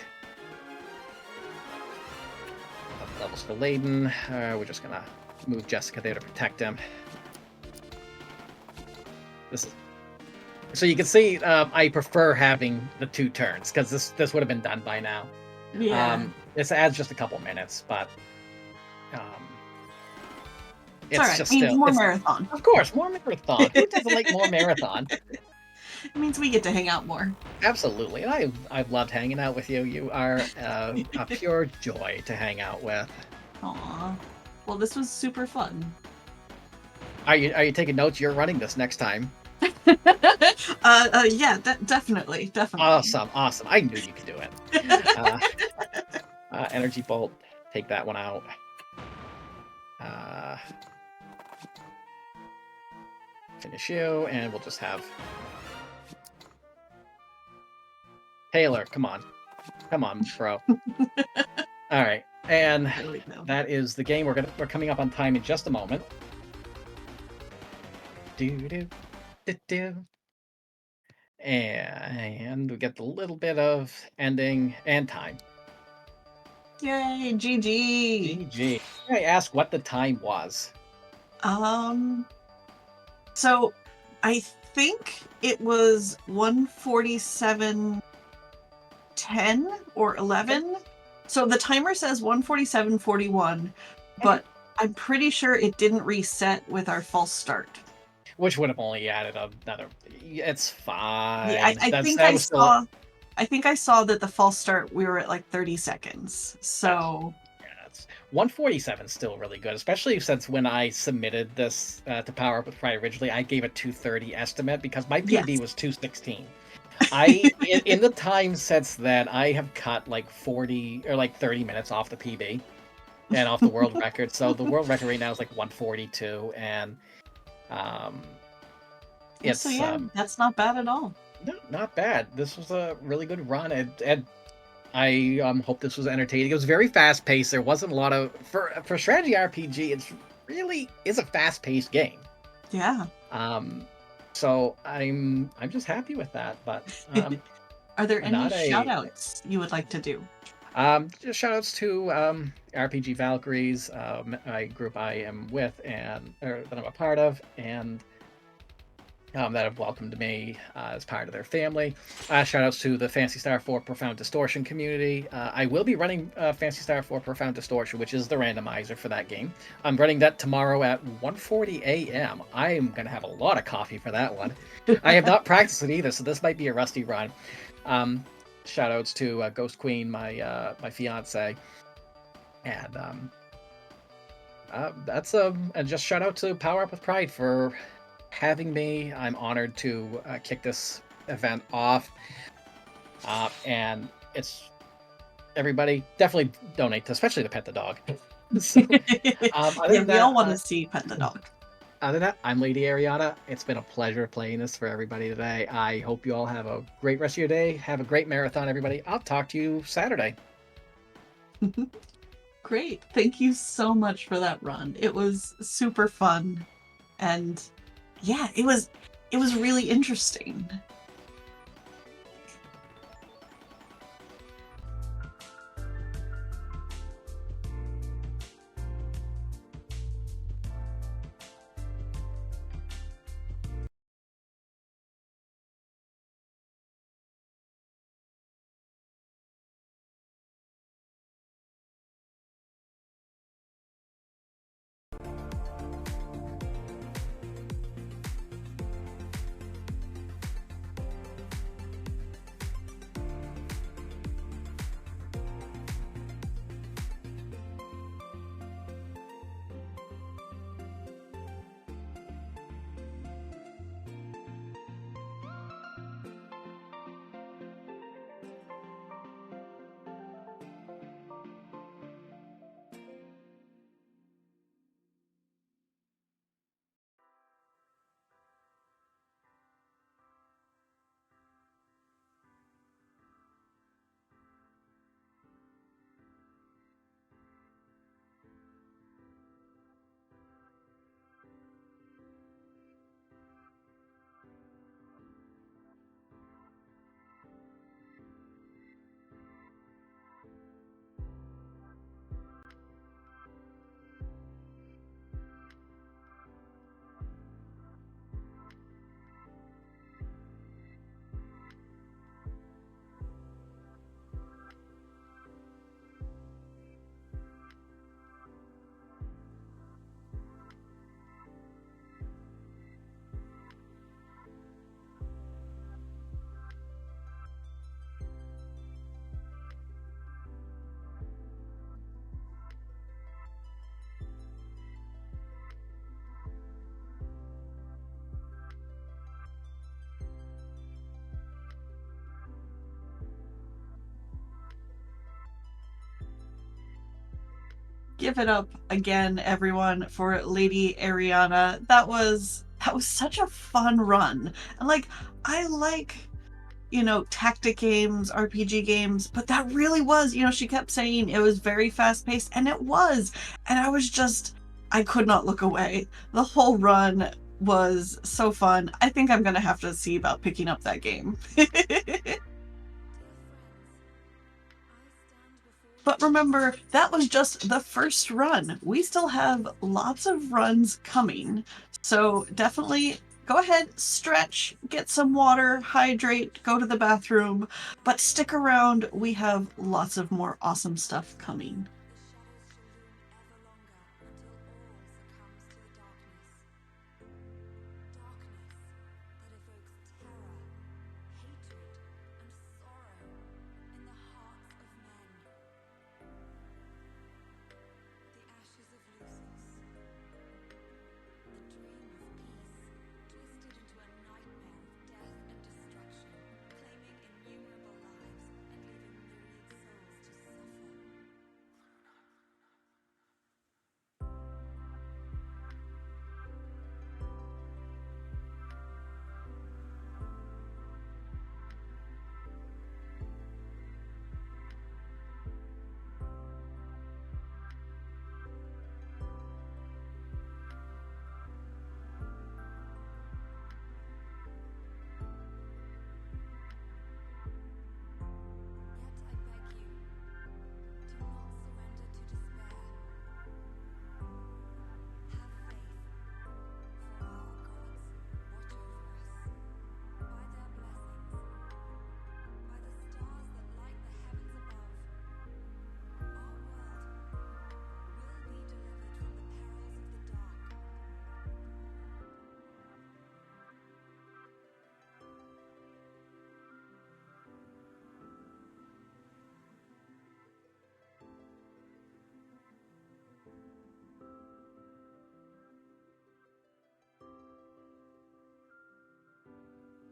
[SPEAKER 2] Up levels for Layden. We're just gonna move Jessica there to protect him. So you can see I prefer having the 2 turns, because this would have been done by now.
[SPEAKER 1] Yeah.
[SPEAKER 2] This adds just a couple minutes, but
[SPEAKER 1] it's all right. It means more marathon.
[SPEAKER 2] Of course, more marathon. Who doesn't like more marathon?
[SPEAKER 1] It means we get to hang out more.
[SPEAKER 2] Absolutely, and I've loved hanging out with you. You are a pure joy to hang out with.
[SPEAKER 1] Aw. Well, this was super fun.
[SPEAKER 2] Are you taking notes? You're running this next time.
[SPEAKER 1] Yeah, definitely.
[SPEAKER 2] Awesome. I knew you could do it. Energy Bolt. Take that one out. Finish you, and we'll just have Taylor. Come on, bro. All right, and that is the game. We're coming up on time in just a moment. And we get the little bit of ending and time.
[SPEAKER 1] Yay, GG.
[SPEAKER 2] GG. I asked what the time was.
[SPEAKER 1] So I think it was 147:10 or 11. So the timer says 147:41, but I'm pretty sure it didn't reset with our false start.
[SPEAKER 2] Which would have only added another. It's fine.
[SPEAKER 1] Yeah, I think
[SPEAKER 2] that
[SPEAKER 1] I
[SPEAKER 2] was still.
[SPEAKER 1] saw. I think I saw that the false start we were at like 30 seconds. So
[SPEAKER 2] Yeah, it's 147 still really good, especially since when I submitted this to Power Up with Pride originally, I gave a 230 estimate because my PB
[SPEAKER 1] yes.
[SPEAKER 2] was 216. In the time since then, I have cut like 40 or like 30 minutes off the PB and off the world record. So the world record right now is like 142, and um, it's
[SPEAKER 1] So yeah, that's not bad at all.
[SPEAKER 2] no, not bad. This was a really good run, and I hope this was entertaining. It was very fast paced. There wasn't a lot of for strategy RPG. It's really is a fast paced game.
[SPEAKER 1] Yeah.
[SPEAKER 2] So I'm just happy with that. But
[SPEAKER 1] Are there any
[SPEAKER 2] not
[SPEAKER 1] shout
[SPEAKER 2] a
[SPEAKER 1] outs you would like to do?
[SPEAKER 2] just shout outs to RPG Valkyries, my group I am with and or that I'm a part of, and that have welcomed me as part of their family. Shout outs to the Fantasy Star 4 Profound Distortion community. I will be running Fantasy Star 4 Profound Distortion, which is the randomizer for that game. I'm running that tomorrow at 1:40 a.m. I'm going to have a lot of coffee for that one. I have not practiced it either, so this might be a rusty run. Shout outs to Ghost Queen, my fiance. And that's and just shout out to Power Up with Pride for having me. I'm honored to kick this event off, and it's everybody definitely donate, especially to Pet the Dog. So,
[SPEAKER 1] Yeah, we all want to see Pet the Dog.
[SPEAKER 2] Other than that, I'm LadyErianna. It's been a pleasure playing this for everybody today. I hope you all have a great rest of your day. Have a great marathon, everybody. I'll talk to you Saturday.
[SPEAKER 1] Great. Thank you so much for that run. It was super fun. And yeah, it was really interesting. Give it up again, everyone, for LadyErianna. That was such a fun run. And like, I like, tactic games, RPG games, but that really was, she kept saying it was very fast paced, and it was. And I could not look away. The whole run was so fun. I think I'm gonna have to see about picking up that game. But remember, that was just the first run. We still have lots of runs coming. So definitely go ahead, stretch, get some water, hydrate, go to the bathroom, but stick around. We have lots of more awesome stuff coming.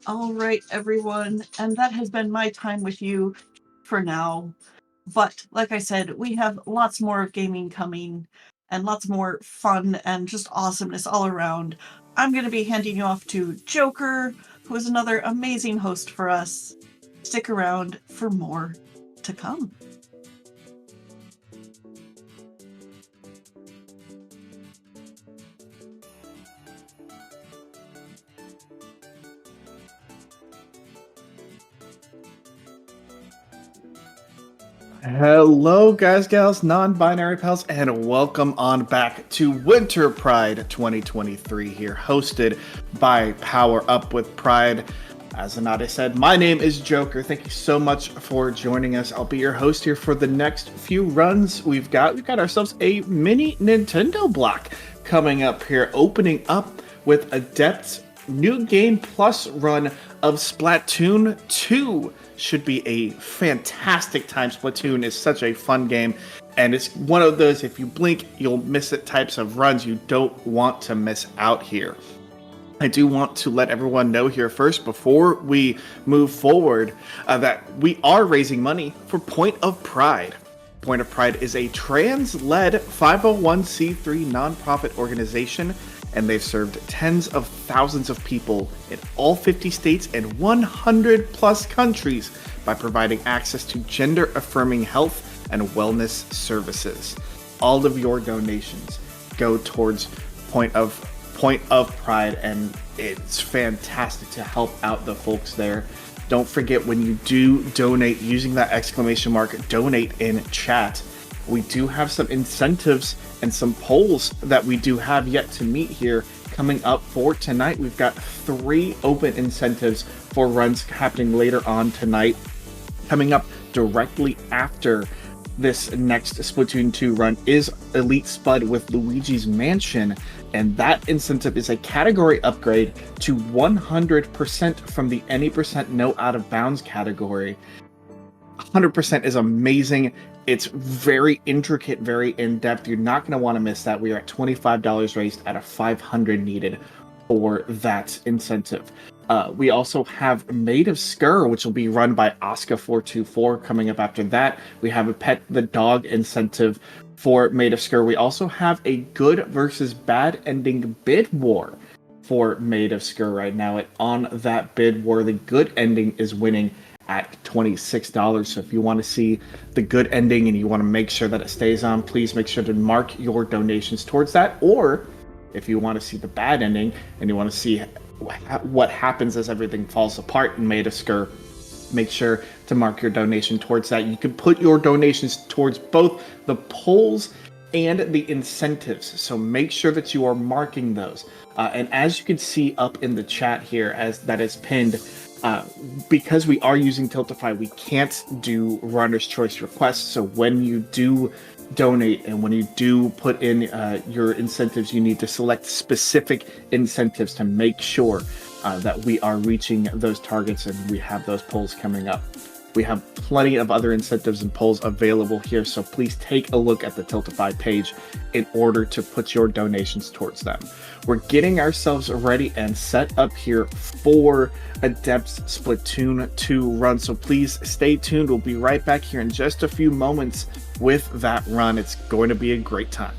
[SPEAKER 1] All right, everyone, and that has been my time with you for now. But like I said, we have lots more gaming coming and lots more fun and just awesomeness all around. I'm going to be handing you off to Joker, who is another amazing host for us. Stick around for more to come.
[SPEAKER 3] Hello, guys, gals, non-binary pals, and welcome on back to Winter Pride 2023 here, hosted by Power Up with Pride. As Anade said, my name is Joker. Thank you so much for joining us. I'll be your host here for the next few runs we've got. We've got ourselves a mini Nintendo block coming up here, opening up with Adept's New Game Plus run of Splatoon 2. Should be a fantastic time. Splatoon is such a fun game, and it's one of those, if you blink, you'll miss it types of runs you don't want to miss out here. I do want to let everyone know here first, before we move forward, that we are raising money for Point of Pride. Point of Pride is a trans-led 501c3 nonprofit organization, and they've served tens of thousands of people in all 50 states and 100 plus countries by providing access to gender-affirming health and wellness services. All of your donations go towards Point of Pride, and it's fantastic to help out the folks there. Don't forget, when you do donate, using that exclamation mark donate in chat. We do have some incentives and some polls that we do have yet to meet here coming up for tonight. We've got 3 open incentives for runs happening later on tonight. Coming up directly after this next Splatoon 2 run is Elite Spud with Luigi's Mansion, and that incentive is a category upgrade to 100% from the any percent no out of bounds category. 100% is amazing. It's very intricate, very in-depth. You're not going to want to miss that. We are at $25 raised out of $500 needed for that incentive. We also have Made of Skur, which will be run by Oscar424 coming up after that. We have a Pet the Dog incentive for Made of Skur. We also have a good versus bad ending bid war for Made of Skur right now. And on that bid war, the good ending is winning at $26. So if you want to see the good ending and you want to make sure that it stays on, please make sure to mark your donations towards that. Or if you want to see the bad ending and you want to see what happens as everything falls apart in Made of Skur, make sure to mark your donation towards that. You can put your donations towards both the polls and the incentives. So make sure that you are marking those. And as you can see up in the chat here, as that is pinned, because we are using Tiltify, we can't do runner's choice requests. So when you do donate and when you do put in your incentives, you need to select specific incentives to make sure that we are reaching those targets and we have those polls coming up. We have plenty of other incentives and polls available here, so please take a look at the Tiltify page in order to put your donations towards them. We're getting ourselves ready and set up here for Adept's Splatoon 2 run, so please stay tuned. We'll be right back here in just a few moments with that run. It's going to be a great time.